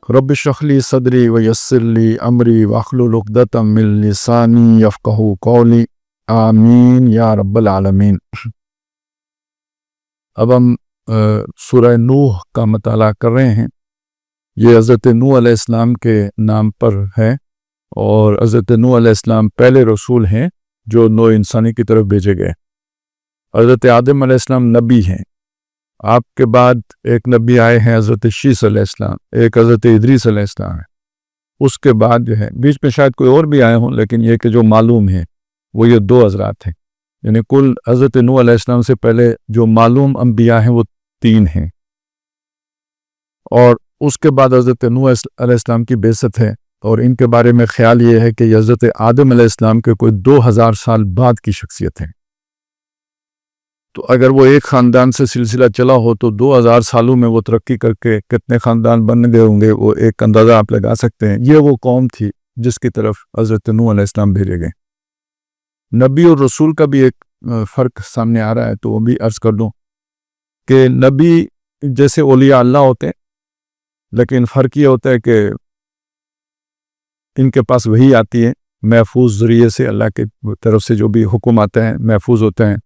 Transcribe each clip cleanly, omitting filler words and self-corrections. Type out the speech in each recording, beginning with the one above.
رب اشرح لی صدری ویسر لی امری واحلل عقدۃ من لسانی یفقہوا قولی آمین یا رب العالمین۔ اب ہم سورہ نوح کا مطالعہ کر رہے ہیں۔ یہ حضرت نوح علیہ السلام کے نام پر ہے، اور حضرت نوح علیہ السلام پہلے رسول ہیں جو نوع انسانی کی طرف بھیجے گئے۔ حضرت آدم علیہ السلام نبی ہیں، آپ کے بعد ایک نبی آئے ہیں حضرت شیس علیہ السلام، ایک حضرت ادریس علیہ السلام ہے۔ اس کے بعد جو ہے بیچ میں شاید کوئی اور بھی آئے ہوں، لیکن یہ کہ جو معلوم ہے وہ یہ 2 حضرات ہیں، یعنی کل حضرت نوح علیہ السلام سے پہلے جو معلوم انبیاء ہیں وہ 3 ہیں، اور اس کے بعد حضرت نوح علیہ السلام کی بعثت ہے، اور ان کے بارے میں خیال یہ ہے کہ یہ حضرت آدم علیہ السلام کے کوئی 2000 سال بعد کی شخصیت ہیں۔ تو اگر وہ ایک خاندان سے سلسلہ چلا ہو تو 2000 سالوں میں وہ ترقی کر کے کتنے خاندان بن گئے ہوں گے، وہ ایک اندازہ آپ لگا سکتے ہیں۔ یہ وہ قوم تھی جس کی طرف حضرت نوح علیہ السلام بھیجے گئے۔ نبی اور رسول کا بھی ایک فرق سامنے آ رہا ہے، تو وہ بھی عرض کر دوں کہ نبی جیسے اولیاء اللہ ہوتے ہیں، لیکن فرق یہ ہوتا ہے کہ ان کے پاس وحی آتی ہے محفوظ ذریعے سے، اللہ کی طرف سے جو بھی حکم آتے ہیں محفوظ ہوتے ہیں۔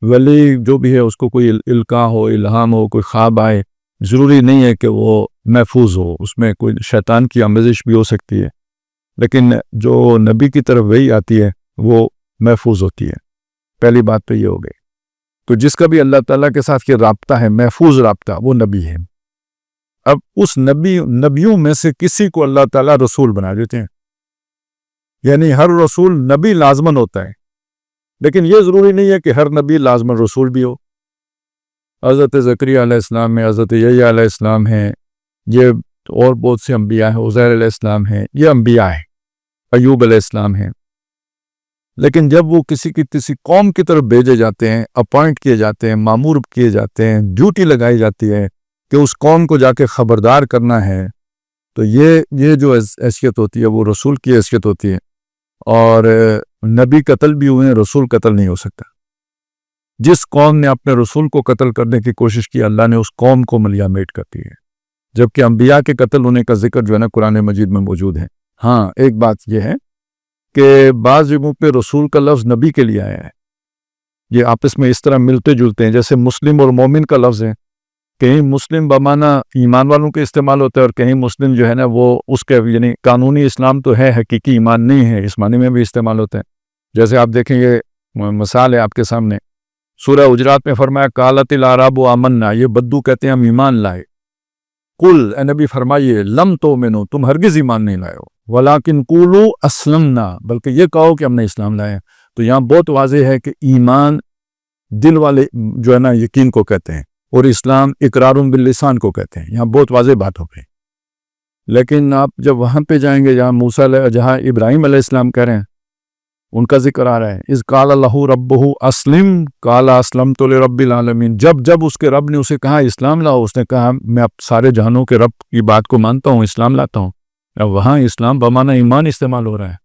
ولی جو بھی ہے اس کو کوئی القاء ہو، الہام ہو، کوئی خواب آئے، ضروری نہیں ہے کہ وہ محفوظ ہو، اس میں کوئی شیطان کی آمیزش بھی ہو سکتی ہے، لیکن جو نبی کی طرف وحی آتی ہے وہ محفوظ ہوتی ہے۔ پہلی بات تو یہ ہو گئی۔ تو جس کا بھی اللہ تعالیٰ کے ساتھ یہ رابطہ ہے، محفوظ رابطہ، وہ نبی ہے۔ اب اس نبیوں میں سے کسی کو اللہ تعالیٰ رسول بنا دیتے ہیں، یعنی ہر رسول نبی لازمن ہوتا ہے، لیکن یہ ضروری نہیں ہے کہ ہر نبی لازمن رسول بھی ہو۔ حضرت زکریا علیہ السلام ہے، حضرت یحییٰ علیہ السلام ہیں، یہ اور بہت سے انبیاء ہیں، عزیر علیہ السلام ہیں، یہ انبیاء ہیں، ایوب علیہ السلام ہیں۔ لیکن جب وہ کسی قوم کی طرف بھیجے جاتے ہیں، اپوائنٹ کیے جاتے ہیں، مامور کیے جاتے ہیں، ڈیوٹی لگائی جاتی ہے کہ اس قوم کو جا کے خبردار کرنا ہے، تو یہ جو حیثیت ہوتی ہے وہ رسول کی حیثیت ہوتی ہے۔ اور نبی قتل بھی ہوئے ہیں، رسول قتل نہیں ہو سکتا۔ جس قوم نے اپنے رسول کو قتل کرنے کی کوشش کی، اللہ نے اس قوم کو ملیامٹ کر دی ہے، جبکہ انبیاء کے قتل ہونے کا ذکر جو ہے نا قرآن مجید میں موجود ہے۔ ہاں، ایک بات یہ ہے کہ بعض جگہوں پہ رسول کا لفظ نبی کے لیے آیا ہے، یہ آپس میں اس طرح ملتے جلتے ہیں، جیسے مسلم اور مومن کا لفظ ہے، کہیں مسلم بمعنی ایمان والوں کے استعمال ہوتا ہے، اور کہیں مسلم جو ہے نا وہ اس کے یعنی قانونی اسلام تو ہے، حقیقی ایمان نہیں ہے، اس معنی میں بھی استعمال ہوتا ہے۔ جیسے آپ دیکھیں، یہ مثال ہے آپ کے سامنے، سورہ حجرات میں فرمایا قالت الاعراب آمنا، یہ بدو کہتے ہیں ہم ایمان لائے۔ قل، اے نبی فرمائیے، لم تؤمنوا، تم ہرگز ایمان نہیں لائے ہو، ولکن قولوا اسلمنا، بلکہ یہ کہو کہ ہم نے اسلام لایا۔ تو یہاں بہت واضح ہے کہ ایمان دل والے جو ہے نا یقین کو کہتے ہیں، اور اسلام اقرار باللسان کو کہتے ہیں، یہاں بہت واضح بات ہو گئی۔ لیکن آپ جب وہاں پہ جائیں گے جہاں ابراہیم علیہ السلام کہہ رہے ہیں، ان کا ذکر آ رہا ہے، اذ قال لہ ربہ اسلم قال اسلمت لرب العالمین، جب اس کے رب نے اسے کہا اسلام لاؤ، اس نے کہا میں اب سارے جہانوں کے رب کی بات کو مانتا ہوں، اسلام لاتا ہوں۔ اب وہاں اسلام بمعنی ایمان استعمال ہو رہا ہے۔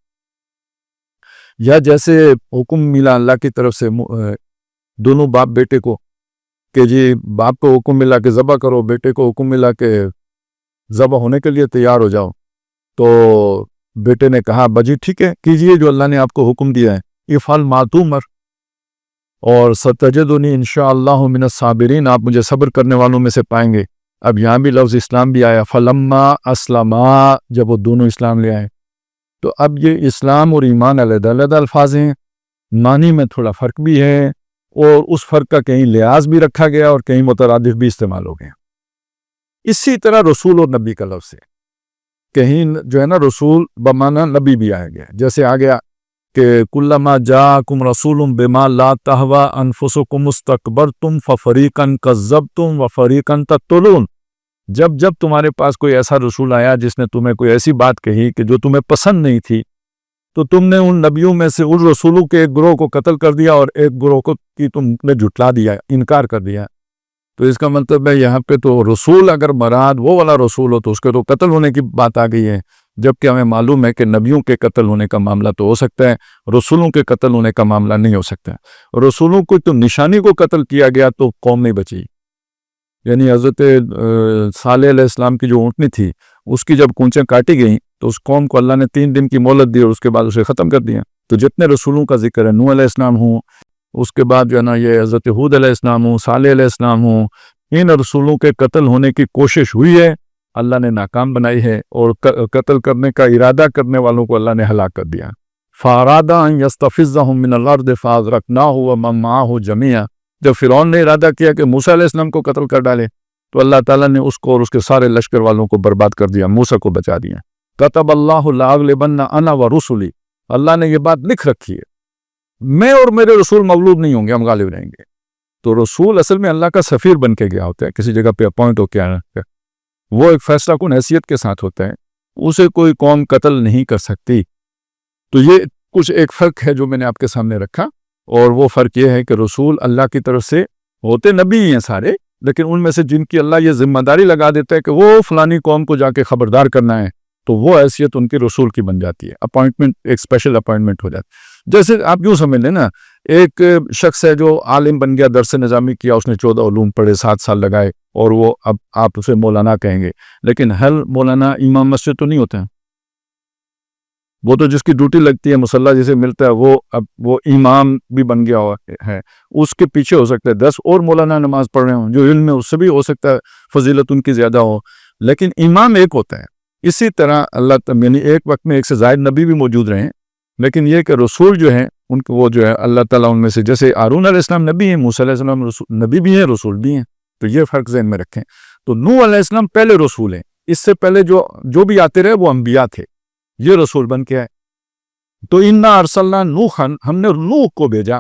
یا جیسے حکم ملا اللہ کی طرف سے دونوں باپ بیٹے کو کہ جی باپ کو حکم ملا کہ ذبح کرو، بیٹے کو حکم ملا کہ ذبح ہونے کے لیے تیار ہو جاؤ، تو بیٹے نے کہا بجی ٹھیک ہے، کیجئے جو اللہ نے آپ کو حکم دیا ہے، افعل ما تؤمر، اور ستجدنی انشاءاللہ من الصابرین، آپ مجھے صبر کرنے والوں میں سے پائیں گے۔ اب یہاں بھی لفظ اسلام بھی آیا، فلما اسلما، جب وہ دونوں اسلام لے آئے۔ تو اب یہ اسلام اور ایمان علیحدہ علیحدہ الفاظ ہیں، معنی میں تھوڑا فرق بھی ہے، اور اس فرق کا کہیں لحاظ بھی رکھا گیا اور کہیں مترادف بھی استعمال ہو گئے۔ اسی طرح رسول اور نبی کا لفظ ہے، کہیں جو ہے نا رسول بمعنی نبی بھی آیا گیا، جیسے آ گیا کہ کلما جاءکم رسول بما لا تہوی انفسکم استکبرتم ففریقا کذبتم وفریقا تقتلون، جب تمہارے پاس کوئی ایسا رسول آیا جس نے تمہیں کوئی ایسی بات کہی کہ جو تمہیں پسند نہیں تھی، تو تم نے ان نبیوں میں سے ان رسولوں کے ایک گروہ کو قتل کر دیا اور ایک گروہ کو کی تم نے جھٹلا دیا، انکار کر دیا۔ تو اس کا مطلب ہے یہاں پہ تو رسول اگر مراد وہ والا رسول ہو تو اس کے تو قتل ہونے کی بات آ گئی ہے، جبکہ ہمیں معلوم ہے کہ نبیوں کے قتل ہونے کا معاملہ تو ہو سکتا ہے، رسولوں کے قتل ہونے کا معاملہ نہیں ہو سکتا ہے۔ رسولوں کو تو نشانی کو قتل کیا گیا تو قوم نہیں بچی، یعنی حضرت صالح علیہ السلام کی جو اونٹنی تھی اس کی جب کونچیں کاٹی گئیں تو اس قوم کو اللہ نے 3 دن کی مہلت دی اور اس کے بعد اسے ختم کر دیا۔ تو جتنے رسولوں کا ذکر ہے، نوح علیہ السلام ہوں، اس کے بعد جو ہے نا یہ حضرت ہود علیہ السلام ہوں، صالح علیہ السلام ہوں، ان رسولوں کے قتل ہونے کی کوشش ہوئی ہے، اللہ نے ناکام بنائی ہے، اور قتل کرنے کا ارادہ کرنے والوں کو اللہ نے ہلاک کر دیا۔ فَأَرَادَ أَن يَسْتَفِزَّهُم مِّنَ الْأَرْضِ فَأَغْرَقْنَاهُ وَمَن مَّعَهُ جَمِيعًا۔ جب فرعون نے ارادہ کیا کہ موسیٰ علیہ السلام کو قتل کر ڈالے تو اللہ تعالیٰ نے اس کو اور اس کے سارے لشکر والوں کو برباد کر دیا، موسیٰ کو بچا دیا۔ كَتَبَ اللَّهُ لَأَغْلِبَنَّ أَنَا وَرُسُلِي، اللہ نے یہ بات لکھ رکھی ہے، میں اور میرے رسول مغلوب نہیں ہوں گے، ہم غالب رہیں گے۔ تو رسول اصل میں اللہ کا سفیر بن کے گیا ہوتا ہے، کسی جگہ پہ اپوائنٹ ہو کے آنا ہے، وہ ایک فیصلہ کن حیثیت کے ساتھ ہوتا ہے، اسے کوئی قوم قتل نہیں کر سکتی۔ تو یہ کچھ ایک فرق ہے جو میں نے آپ کے سامنے رکھا، اور وہ فرق یہ ہے کہ رسول اللہ کی طرف سے ہوتے نبی ہی ہیں سارے، لیکن ان میں سے جن کی اللہ یہ ذمہ داری لگا دیتا ہے کہ وہ فلانی قوم کو جا کے خبردار کرنا ہے، تو وہ حیثیت ان کی رسول کی بن جاتی ہے، اپوائنٹمنٹ ایک اسپیشل اپوائنٹمنٹ ہو جاتی ہے۔ جیسے آپ یوں سمجھ لیں نا، ایک شخص ہے جو عالم بن گیا، درس نظامی کیا، اس نے 14 علوم پڑھے، 7 سال لگائے، اور وہ اب آپ اسے مولانا کہیں گے، لیکن ہر مولانا امام مسجد تو نہیں ہوتے ہیں، وہ تو جس کی ڈیوٹی لگتی ہے، مسلح جسے ملتا ہے، وہ اب وہ امام بھی بن گیا ہے، اس کے پیچھے ہو سکتا ہے 10 اور مولانا نماز پڑھ رہے ہوں، جو علم میں اس سے بھی ہو سکتا ہے فضیلت ان کی زیادہ ہو، لیکن امام ایک ہوتا ہے۔ اسی طرح اللہ تعالیٰ یعنی ایک وقت میں ایک سے زائد نبی بھی موجود رہے ہیں، لیکن یہ کہ رسول جو ہیں ان کو وہ جو ہے اللہ تعالیٰ ان میں سے، جیسے ہارون علیہ السلام نبی ہیں، موسیٰ علیہ السلام نبی بھی ہیں، رسول بھی ہیں، تو یہ فرق ذہن میں رکھیں۔ تو نوح علیہ السلام پہلے رسول ہیں، اس سے پہلے جو بھی آتے رہے وہ انبیاء تھے، یہ رسول بن کے آئے۔ تو انا ارسلنا نوحا، ہم نے نوح کو بھیجا،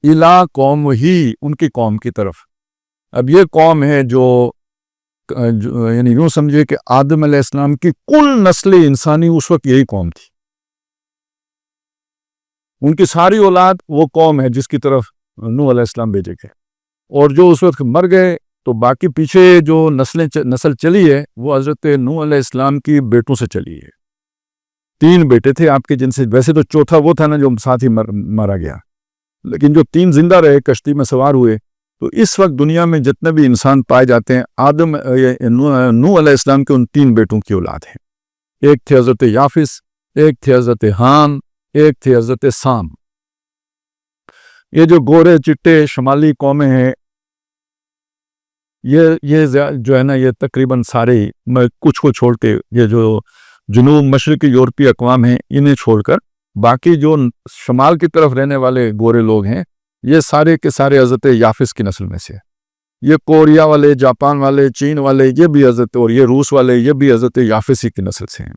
الی قوم ہی، ان کی قوم کی طرف۔ اب یہ قوم ہے جو یعنی یوں سمجھے کہ آدم علیہ السلام کی کل نسل انسانی اس وقت یہی قوم تھی، ان کی ساری اولاد وہ قوم ہے جس کی طرف نوح علیہ السلام بھیجے گئے، اور جو اس وقت مر گئے تو باقی پیچھے جو نسل چلی ہے وہ حضرت نوح علیہ السلام کی بیٹوں سے چلی ہے۔ 3 بیٹے تھے آپ کے، جن سے ویسے تو چوتھا وہ تھا نا جو ساتھ ہی مارا گیا، لیکن جو 3 زندہ رہے، کشتی میں سوار ہوئے۔ تو اس وقت دنیا میں جتنے بھی انسان پائے جاتے ہیں نوح علیہ السلام کے ان 3 بیٹوں کی اولاد ہیں۔ ایک تھے حضرت یافس، ایک تھے حضرت حام، ایک تھے حضرت سام۔ یہ جو گورے چٹے شمالی قومیں ہیں، یہ جو ہے نا یہ تقریباً سارے ہی، کچھ کو چھوڑ کے، یہ جو جنوب مشرقی یورپی اقوام ہیں انہیں چھوڑ کر باقی جو شمال کی طرف رہنے والے گورے لوگ ہیں، یہ سارے کے سارے حضرت یافس کی نسل میں سے ہیں۔ یہ کوریا والے، جاپان والے، چین والے، یہ بھی حضرت، اور یہ روس والے، یہ بھی حضرت یافسی کی نسل سے ہیں۔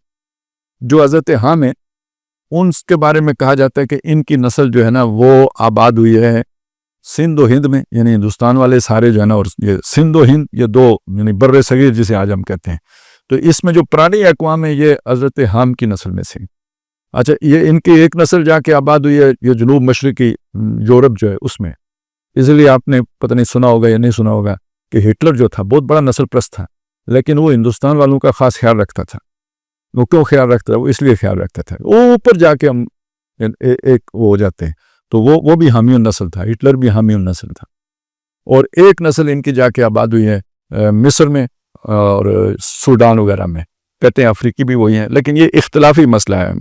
جو حضرت حام ہیں ان کے بارے میں کہا جاتا ہے کہ ان کی نسل جو ہے نا وہ آباد ہوئی ہے سندھ و ہند میں، یعنی ہندوستان والے سارے جو ہے نا، اور یہ سندھ و ہند یہ 2 یعنی بر صغیر جسے آج ہم کہتے ہیں، تو اس میں جو پرانی اقوام ہے یہ حضرت حام کی نسل میں سے۔ اچھا، یہ ان کی ایک نسل جا کے آباد ہوئی ہے یہ جنوب مشرقی یورپ جو ہے اس میں، اس لیے آپ نے پتہ نہیں سنا ہوگا یا نہیں سنا ہوگا کہ ہٹلر جو تھا بہت بڑا نسل پرست تھا، لیکن وہ ہندوستان والوں کا خاص خیال رکھتا تھا۔ وہ کیوں خیال رکھتا تھا؟ وہ اس لیے خیال رکھتا تھا، وہ اوپر جا کے ہم ایک وہ ہو جاتے ہیں، تو وہ بھی حامی النسل تھا، ہٹلر بھی حامی النسل تھا۔ اور ایک نسل ان کی جا کے آباد ہوئی ہے مصر میں اور سوڈان وغیرہ میں، کہتے ہیں افریقی بھی وہی ہیں، لیکن یہ اختلافی مسئلہ ہے۔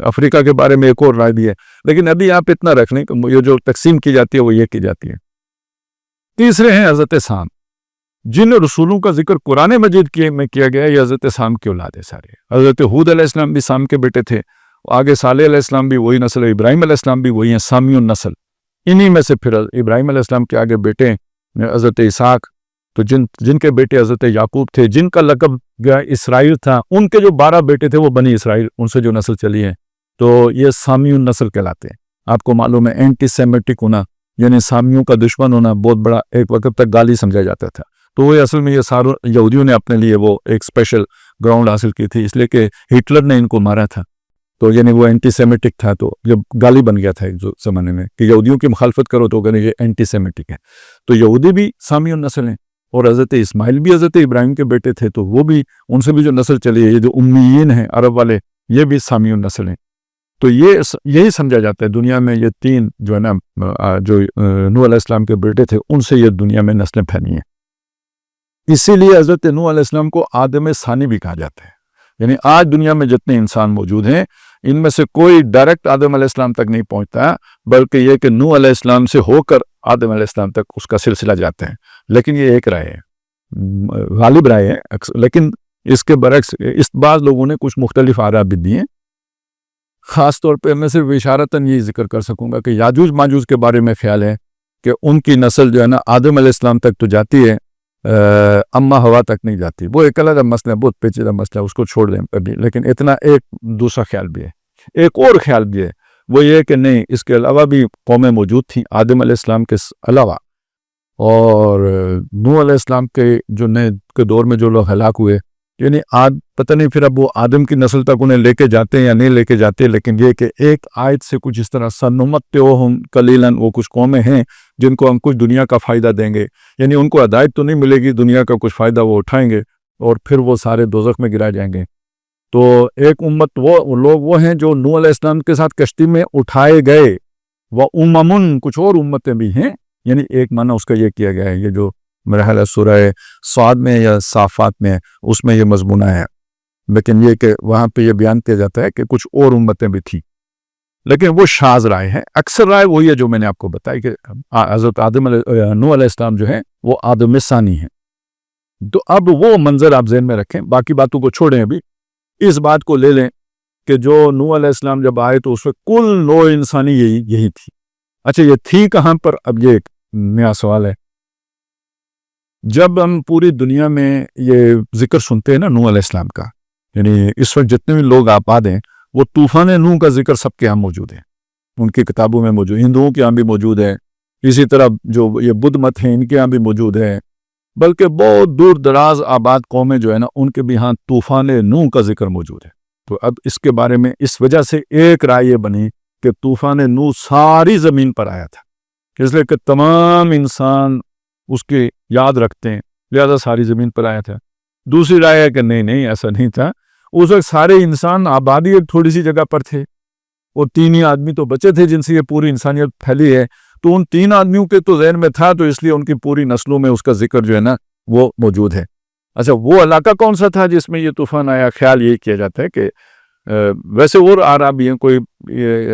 افریقہ کے بارے میں ایک اور رائے بھی ہے، لیکن ابھی آپ اتنا رکھ لیں کہ یہ جو تقسیم کی جاتی ہے وہ یہ کی جاتی ہے۔ تیسرے ہیں حضرت سام، جن رسولوں کا ذکر قرآن مجید میں کیا گیا، یہ حضرت سام کی اولاد ہے سارے۔ حضرت ہود علیہ السلام بھی سام کے بیٹے تھے، آگے صالح علیہ السلام بھی وہی نسل ہے، ابراہیم علیہ السلام بھی وہی ہیں، سامی النسل۔ انہی میں سے پھر ابراہیم علیہ السلام کے آگے بیٹے حضرت اسحاق، تو جن کے بیٹے حضرت یعقوب تھے، جن کا لقب جو اسرائیل تھا، ان کے جو 12 بیٹے تھے وہ بنی اسرائیل، ان سے جو نسل چلی ہے، تو یہ سامی النسل کہلاتے ہیں۔ آپ کو معلوم ہے اینٹی سیمیٹک ہونا، یعنی سامیوں کا دشمن ہونا بہت بڑا ایک وقت تک گالی سمجھا جاتا تھا، تو وہ اصل میں یہ سارے یہودیوں نے اپنے لیے وہ ایک اسپیشل گراؤنڈ حاصل کی تھی، اس لیے کہ ہٹلر نے ان کو مارا تھا، تو یعنی وہ اینٹی سیمیٹک تھا، تو جب گالی بن گیا تھا ایک زمانے میں کہ یہودیوں کی مخالفت کرو تو کہنے یہ اینٹی سیمیٹک ہے، تو یہودی بھی سامی النسل ہیں۔ اور حضرت اسماعیل بھی حضرت ابراہیم کے بیٹے تھے، تو وہ بھی ان سے بھی جو نسل چلی ہے، یہ جو امیین ہیں عرب والے، یہ بھی سامی النسل ہیں۔ تو یہی سمجھا جاتا ہے دنیا میں یہ تین جو ہے نا جو نوح علیہ السلام کے بیٹے تھے، ان سے یہ دنیا میں نسلیں پھیلی ہیں۔ اسی لیے حضرت نوح علیہ السلام کو آدم ثانی بھی کہا جاتا ہے۔ یعنی آج دنیا میں جتنے انسان موجود ہیں، ان میں سے کوئی ڈائریکٹ آدم علیہ السلام تک نہیں پہنچتا، بلکہ یہ کہ نوح علیہ السلام سے ہو کر آدم علیہ السلام تک اس کا سلسلہ جاتا ہے۔ لیکن یہ ایک رائے ہے، غالب رائے ہے، لیکن اس کے برعکس اس بعض لوگوں نے کچھ مختلف آراء بھی دیے۔ خاص طور پہ میں صرف اشارتاً یہ ذکر کر سکوں گا کہ یاجوج ماجوج کے بارے میں خیال ہے کہ ان کی نسل جو ہے نا آدم علیہ السلام تک تو جاتی ہے، اما ہوا تک نہیں جاتی۔ وہ ایک الگ مسئلہ ہے، بہت پیچیدہ مسئلہ ہے، اس کو چھوڑ دیں ابھی۔ لیکن اتنا ایک دوسرا خیال بھی ہے، ایک اور خیال بھی ہے، وہ یہ کہ نہیں، اس کے علاوہ بھی قومیں موجود تھیں آدم علیہ السلام کے علاوہ، اور نوح علیہ السلام کے جو نئے کے دور میں جو لوگ ہلاک ہوئے، یعنی پتہ نہیں پھر اب وہ آدم کی نسل تک انہیں لے کے جاتے ہیں یا نہیں لے کے جاتے، لیکن یہ کہ ایک آیت سے کچھ اس طرح سنمتعہم قلیلاً، وہ کچھ قومیں ہیں جن کو ہم کچھ دنیا کا فائدہ دیں گے، یعنی ان کو ہدایت تو نہیں ملے گی، دنیا کا کچھ فائدہ وہ اٹھائیں گے اور پھر وہ سارے دوزخ میں گرائے جائیں گے۔ تو ایک امت وہ لوگ وہ ہیں جو نوح علیہ السلام کے ساتھ کشتی میں اٹھائے گئے، وہ اممن، کچھ اور امتیں بھی ہیں، یعنی ایک معنی اس کا یہ کیا گیا ہے، یہ جو میرا خیال ہے سورہ صاد میں یا صافات میں، اس میں یہ مضمون ہے، لیکن یہ کہ وہاں پہ یہ بیان کیا جاتا ہے کہ کچھ اور امتیں بھی تھیں، لیکن وہ شاذ رائے ہے۔ اکثر رائے وہی ہے جو میں نے آپ کو بتائی کہ حضرت نوح علیہ السلام جو ہیں وہ آدم ثانی ہیں۔ تو اب وہ منظر آپ ذہن میں رکھیں، باقی باتوں کو چھوڑیں، ابھی اس بات کو لے لیں کہ جو نوح علیہ السلام جب آئے تو اس وقت کل نوع انسانی یہی تھی۔ اچھا، یہ تھی کہاں پر؟ اب یہ ایک نیا سوال ہے۔ جب ہم پوری دنیا میں یہ ذکر سنتے ہیں نا نوح علیہ السلام کا، یعنی اس وقت جتنے بھی لوگ آباد ہیں، وہ طوفان نوح کا ذکر سب کے ہاں موجود ہے، ان کی کتابوں میں موجود، ہندوؤں کے ہاں بھی موجود ہے، اسی طرح جو یہ بدھ مت ہیں ان کے ہاں بھی موجود ہے، بلکہ بہت دور دراز آباد قومیں جو ہے نا ان کے بھی ہاں طوفان نوح کا ذکر موجود ہے۔ تو اب اس کے بارے میں اس وجہ سے ایک رائے یہ بنی کہ طوفان نوح ساری زمین پر آیا تھا، اس لیے کہ تمام انسان اس کی یاد رکھتے ہیں، لہذا ساری زمین پر آیا تھا۔ دوسری رائے ہے کہ نہیں ایسا نہیں تھا، اس وقت سارے انسان آبادی ایک تھوڑی سی جگہ پر تھے، اور 3 ہی آدمی تو بچے تھے جن سے یہ پوری انسانیت پھیلی ہے، تو ان 3 آدمیوں کے تو ذہن میں تھا، تو اس لیے ان کی پوری نسلوں میں اس کا ذکر جو ہے نا وہ موجود ہے۔ اچھا، وہ علاقہ کون سا تھا جس میں یہ طوفان آیا؟ خیال یہی کیا جاتا ہے کہ ویسے اور آراء بھی ہیں، کوئی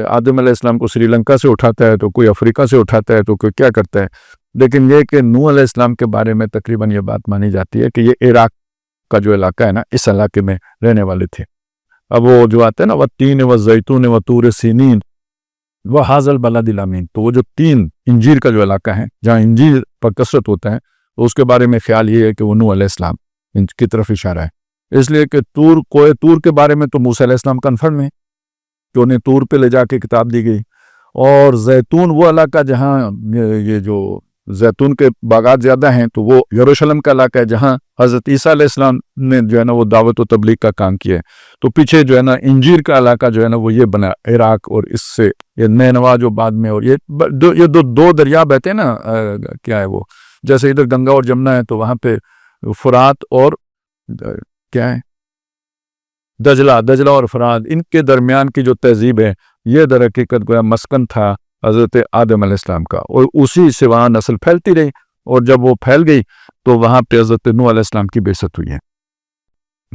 آدم علیہ السلام کو سری لنکا سے اٹھاتا ہے، تو کوئی افریقہ سے اٹھاتا ہے، تو کوئی کیا کرتا ہے، لیکن یہ کہ نوح علیہ السلام کے بارے میں تقریباً یہ بات مانی جاتی ہے کہ یہ عراق کا جو علاقہ ہے نا، اس علاقے میں رہنے والے تھے۔ اب وہ جو آتا ہے نا والتین والزیتون وطور سینین وہذا البلد الامین، تو وہ جو 3 انجیر کا جو علاقہ ہے جہاں انجیر پر کثرت ہوتا ہے، تو اس کے بارے میں خیال یہ ہے کہ وہ نوح علیہ السلام ان کی طرف اشارہ ہے، اس لیے کہ کوہ طور کے بارے میں تو موسیٰ علیہ السلام کنفرم ہے کہ انہیں طور پہ لے جا کے کتاب دی گئی، اور زیتون وہ علاقہ جہاں یہ جو زیتون کے باغات زیادہ ہیں، تو وہ یروشلم کا علاقہ ہے جہاں حضرت عیسیٰ علیہ السلام نے جو ہے نا وہ دعوت و تبلیغ کا کام کیا ہے۔ تو پیچھے جو ہے نا انجیر کا علاقہ جو ہے نا وہ یہ بنا عراق، اور اس سے یہ نینوا جو بعد میں، اور یہ دو دریا بہتے ہیں نا، کیا ہے وہ، جیسے ادھر گنگا اور جمنا ہے، تو وہاں پہ فرات اور کیا ہے دجلہ اور فرات، ان کے درمیان کی جو تہذیب ہے، یہ در حقیقت گویا مسکن تھا حضرت آدم علیہ السلام کا، اور اسی سے وہاں نسل پھیلتی رہی، اور جب وہ پھیل گئی تو وہاں پہ حضرت نوح علیہ السلام کی بعثت ہوئی ہے۔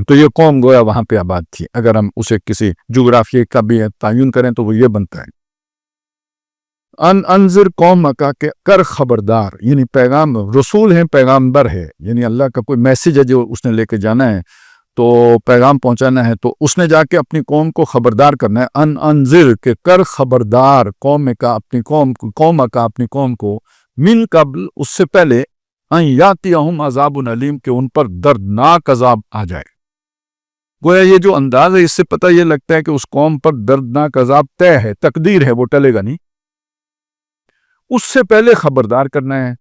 تو یہ قوم گویا وہاں پہ آباد تھی، اگر ہم اسے کسی جغرافیے کا بھی تعین کریں تو وہ یہ بنتا ہے۔ انذر قوم کا کہ کر خبردار، یعنی پیغام، رسول ہیں، پیغامبر ہے، یعنی اللہ کا کوئی میسیج ہے جو اس نے لے کے جانا ہے، تو پیغام پہنچانا ہے، تو اس نے جا کے اپنی قوم کو خبردار کرنا ہے۔ انذر کہ کر خبردار قوم کا اپنی قوم کو، من قبل اس سے پہلے، ان یاتیہم عذاب علیم کہ ان پر دردناک عذاب آ جائے۔ گویا یہ جو انداز ہے، اس سے پتہ یہ لگتا ہے کہ اس قوم پر دردناک عذاب طے ہے، تقدیر ہے، وہ ٹلے گا نہیں، اس سے پہلے خبردار کرنا ہے۔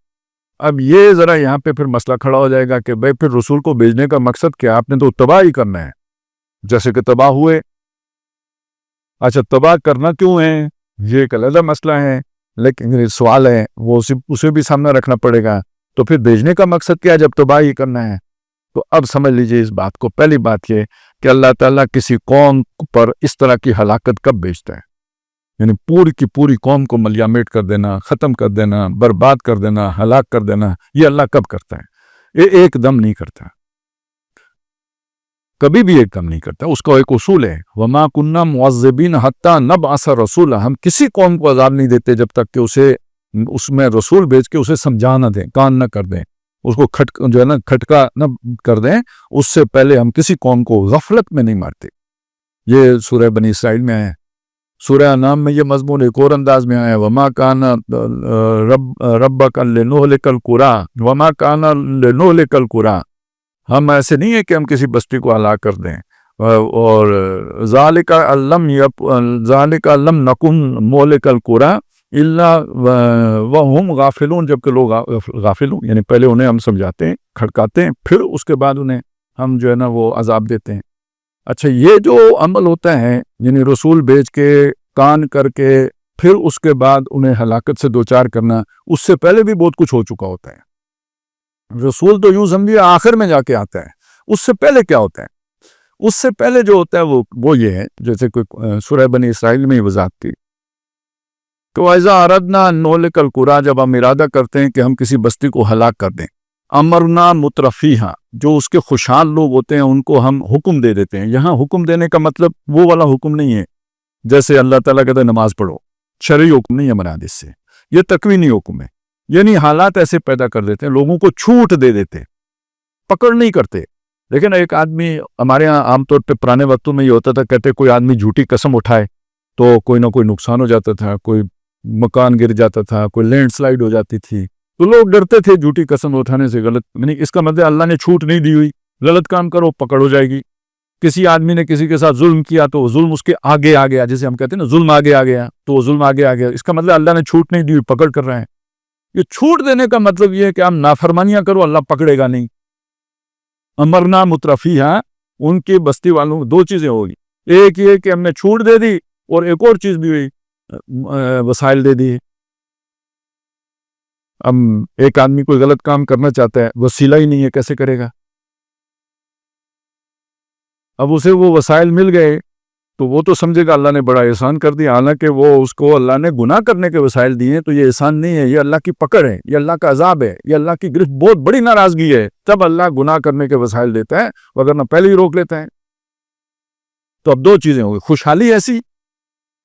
اب یہ ذرا یہاں پہ پھر مسئلہ کھڑا ہو جائے گا کہ بھئی پھر رسول کو بھیجنے کا مقصد کیا؟ آپ نے تو تباہ ہی کرنا ہے، جیسے کہ تباہ ہوئے۔ اچھا، تباہ کرنا کیوں ہے، یہ ایک علیحدہ مسئلہ ہے، لیکن سوال ہے وہ اسے بھی سامنے رکھنا پڑے گا تو پھر بھیجنے کا مقصد کیا ہے جب تباہی کرنا ہے؟ تو اب سمجھ لیجئے اس بات کو. پہلی بات یہ کہ اللہ تعالیٰ کسی قوم پر اس طرح کی ہلاکت کب بھیجتا ہے؟ یعنی پوری کی پوری قوم کو ملیامیٹ کر دینا، ختم کر دینا، برباد کر دینا، ہلاک کر دینا، یہ اللہ کب کرتا ہے؟ یہ ایک دم نہیں کرتا، کبھی بھی ایک دم نہیں کرتا. اس کا ایک اصول ہے وَمَا كُنَّا مُعَذِّبِينَ حَتَّى نَبْعَثَ رَسُولًا. ہم کسی قوم کو عذاب نہیں دیتے جب تک کہ اسے اس میں رسول بھیج کے اسے سمجھا نہ دیں، کان نہ کر دیں، اس کو جو ہے نا کھٹکا نہ کر دیں. اس سے پہلے ہم کسی قوم کو غفلت میں نہیں مارتے. یہ سورہ بنی اسرائیل میں ہے. سورہ انعام میں یہ مضمون ایک اور انداز میں آیا وَمَا كَانَ رَبَّكَ لِنُهْلِكَ الْقُرَىٰ وَمَا كَانَ لِنُهْلِكَ الْقُرَىٰ. ہم ایسے نہیں ہیں کہ ہم کسی بستی کو ہلاک کر دیں. اور ذَلِكَ لَمْ نَكُنْ مُهْلِكَ الْقُرَىٰ إِلَّا وَهُمْ غَافِلُونَ. جبکہ لوگ غافل ہوں، یعنی پہلے انہیں ہم سمجھاتے ہیں، کھڑکاتے ہیں، پھر اس کے بعد انہیں ہم جو ہے نا وہ عذاب دیتے ہیں. اچھا، یہ جو عمل ہوتا ہے یعنی رسول بھیج کے کان کر کے پھر اس کے بعد انہیں ہلاکت سے دوچار کرنا، اس سے پہلے بھی بہت کچھ ہو چکا ہوتا ہے. رسول تو یوں سمجھیے آخر میں جا کے آتا ہے. اس سے پہلے کیا ہوتا ہے؟ اس سے پہلے جو ہوتا ہے وہ یہ ہے، جیسے کوئی سورہ بنی اسرائیل میں ہی وضاحت کی کہ وَإِذَا أَرَدْنَا أَن نُهْلِكَ الْقُرَىٰ. جب ہم ارادہ کرتے ہیں کہ ہم کسی بستی کو ہلاک کر دیں، امرنا مترفیہا، جو اس کے خوشحال لوگ ہوتے ہیں ان کو ہم حکم دے دیتے ہیں. یہاں حکم دینے کا مطلب وہ والا حکم نہیں ہے جیسے اللہ تعالیٰ کہتا ہے نماز پڑھو، شرعی حکم نہیں ہے مراد اس سے، یہ تکوینی حکم ہے. یعنی حالات ایسے پیدا کر دیتے ہیں، لوگوں کو چھوٹ دے دیتے، پکڑ نہیں کرتے. لیکن ایک آدمی ہمارے ہاں عام طور پہ پرانے وقتوں میں یہ ہوتا تھا، کہتے کوئی آدمی جھوٹی قسم اٹھائے تو کوئی نہ کوئی نقصان ہو جاتا تھا، کوئی مکان گر جاتا تھا، کوئی لینڈ سلائیڈ ہو جاتی تھی، تو لوگ ڈرتے تھے جھوٹی قسم اٹھانے سے. غلط یعنی اس کا مطلب اللہ نے چھوٹ نہیں دی ہوئی، غلط کام کرو پکڑ ہو جائے گی. کسی آدمی نے کسی کے ساتھ ظلم کیا تو ظلم اس کے آگے آ گیا، جیسے ہم کہتے ہیں نا ظلم آگے آ گیا، تو وہ ظلم آگے آ گیا. اس کا مطلب اللہ نے چھوٹ نہیں دی ہوئی، پکڑ کر رہے ہیں. یہ چھوٹ دینے کا مطلب یہ ہے کہ ہم نافرمانیاں کرو، اللہ پکڑے گا نہیں. امرنا مترفیہا، ان کی بستی والوں کو دو چیزیں ہوگی، ایک یہ کہ ہم نے چھوٹ دے دی، اور ایک اور چیز بھی ہوئی، وسائل دے دی. اب ایک آدمی کوئی غلط کام کرنا چاہتا ہے، وسیلہ ہی نہیں ہے، کیسے کرے گا؟ اب اسے وہ وسائل مل گئے تو وہ تو سمجھے گا اللہ نے بڑا احسان کر دیا، حالانکہ وہ اس کو اللہ نے گناہ کرنے کے وسائل دیے. تو یہ احسان نہیں ہے، یہ اللہ کی پکڑ ہے، یہ اللہ کا عذاب ہے، یہ اللہ کی گرفت، بہت بڑی ناراضگی ہے. تب اللہ گناہ کرنے کے وسائل دیتا ہے، وگرنہ پہلے ہی روک لیتا ہے. تو اب دو چیزیں ہوگی، خوشحالی ایسی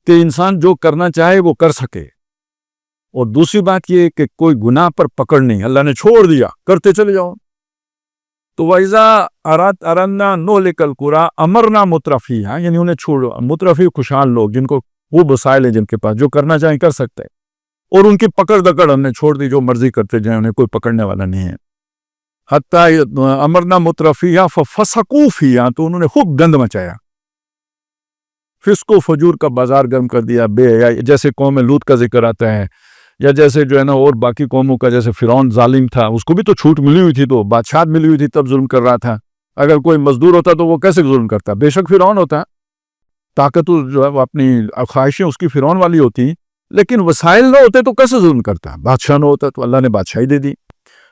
کہ انسان جو کرنا چاہے وہ کر سکے، اور دوسری بات یہ کہ کوئی گناہ پر پکڑ نہیں، اللہ نے چھوڑ دیا، کرتے چلے جاؤ. تو وَإِذَا أَرَدْنَا نُهْلِكَ الْقُرَىٰ أَمَرْنَا مُتْرَفِيهَا، یعنی انہیں چھوڑو. مترفی خوشحال لوگ جن کو وہ وسائل ہیں، جن کے پاس جو کرنا چاہیں کر سکتے ہیں، اور ان کی پکڑ دکڑ ہم نے چھوڑ دی، جو مرضی کرتے جائیں، انہیں کوئی پکڑنے والا نہیں ہے. حتیٰ امرنا مترفیہا ففسقوا فیہا، تو انہوں نے خوب گند مچایا، فسق و فجور کا بازار گرم کر دیا، بے حیائی. جیسے قوم لوط کا ذکر آتا ہے، یا جیسے جو ہے نا اور باقی قوموں کا، جیسے فرعون ظالم تھا، اس کو بھی تو چھوٹ ملی ہوئی تھی، تو بادشاہت ملی ہوئی تھی، تب ظلم کر رہا تھا. اگر کوئی مزدور ہوتا تو وہ کیسے ظلم کرتا؟ بے شک فرعون ہوتا، طاقت جو ہے وہ اپنی خواہشیں اس کی فرعون والی ہوتی، لیکن وسائل نہ ہوتے تو کیسے ظلم کرتا؟ بادشاہ نہ ہوتا تو اللہ نے بادشاہی دے دی.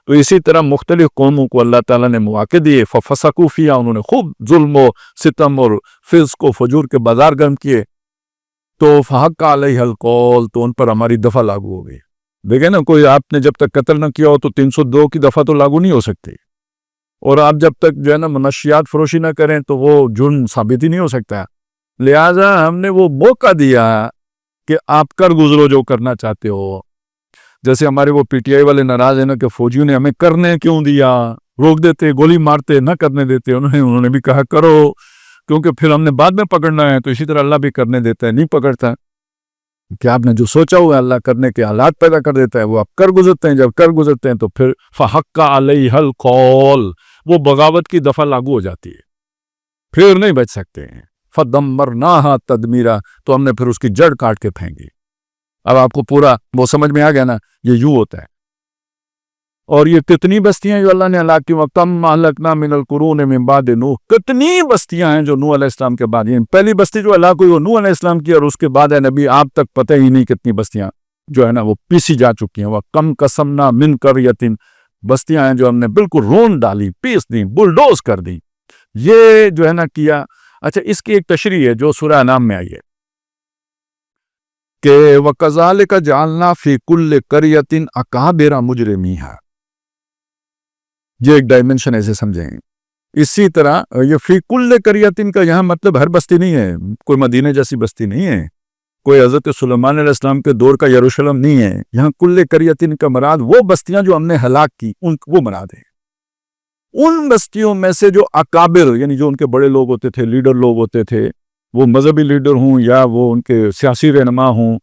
تو اسی طرح مختلف قوموں کو اللہ تعالیٰ نے مواقع دیے، ففسقوا فیہا، انہوں نے خوب ظلم و ستم اور فسق و فجور کے بازار گرم کیے. تو فحق علیہ القول، تو ان پر ہماری دفعہ لاگو ہو گئی. دیکھیں نا، کوئی آپ نے جب تک قتل نہ کیا ہو تو 302 کی دفعہ تو لاگو نہیں ہو سکتی، اور آپ جب تک جو ہے نا منشیات فروشی نہ کریں تو وہ جرم ثابت ہی نہیں ہو سکتا. لہٰذا ہم نے وہ موقع دیا کہ آپ کر گزرو جو کرنا چاہتے ہو. جیسے ہمارے وہ پی ٹی آئی والے ناراض ہیں نا کہ فوجیوں نے ہمیں کرنے کیوں دیا، روک دیتے، گولی مارتے، نہ کرنے دیتے. انہوں نے بھی کہا کرو، کیونکہ پھر ہم نے بعد میں پکڑنا ہے. تو اسی طرح اللہ بھی کرنے دیتا ہے، نہیں پکڑتا. کہ آپ نے جو سوچا ہوا اللہ کرنے کے حالات پیدا کر دیتا ہے، وہ آپ کر گزرتے ہیں. جب کر گزرتے ہیں تو پھر فحق علیہ القول، وہ بغاوت کی دفعہ لاگو ہو جاتی ہے، پھر نہیں بچ سکتے ہیں. فدمرناہا تدمیرا، تو ہم نے پھر اس کی جڑ کاٹ کے پھینکی. اب آپ کو پورا وہ سمجھ میں آ گیا نا، یہ یوں ہوتا ہے. اور یہ کتنی بستیاں جو اللہ نے ہلاک کی، وَكَمْ أَهْلَكْنَا مِنَ الْقُرُونِ مِنْ بَعْدِ نوح، کتنی بستیاں ہیں جو نوح علیہ السلام کے بعد. یہ پہلی بستی جو ہلاک ہوئی وہ نوح علیہ السلام کی، اور اس کے بعد ہے نبی آپ تک پتہ ہی نہیں کتنی بستیاں جو ہے نا وہ پیسی جا چکی ہیں. وَكَمْ قَسَمْنَا مِنْ قَرْيَةٍ بستیاں ہیں جو ہم نے بالکل رون ڈالی، پیس دی، بلڈوز کر دی، یہ جو ہے نا کیا۔ اچھا اس کی ایک تشریح ہے جو سورہ انعام میں آئی ہے کہ وَكَذَلِكَ جَعَلْنَا فِي كُلِّ قَرْيَةٍ أَكَابِرَ مُجْرِمِيهَا، یہ ایک ڈائمنشن ایسے سمجھیں۔ اسی طرح یہ فی کل قریۃ کا یہاں مطلب ہر بستی نہیں ہے، کوئی مدینہ جیسی بستی نہیں ہے، کوئی حضرت سلیمان علیہ السلام کے دور کا یروشلم نہیں ہے، یہاں کل قریۃ کا مراد وہ بستیاں جو ہم نے ہلاک کی ان وہ مراد ہے۔ ان بستیوں میں سے جو اکابر یعنی جو ان کے بڑے لوگ ہوتے تھے، لیڈر لوگ ہوتے تھے، وہ مذہبی لیڈر ہوں یا وہ ان کے سیاسی رہنما ہوں،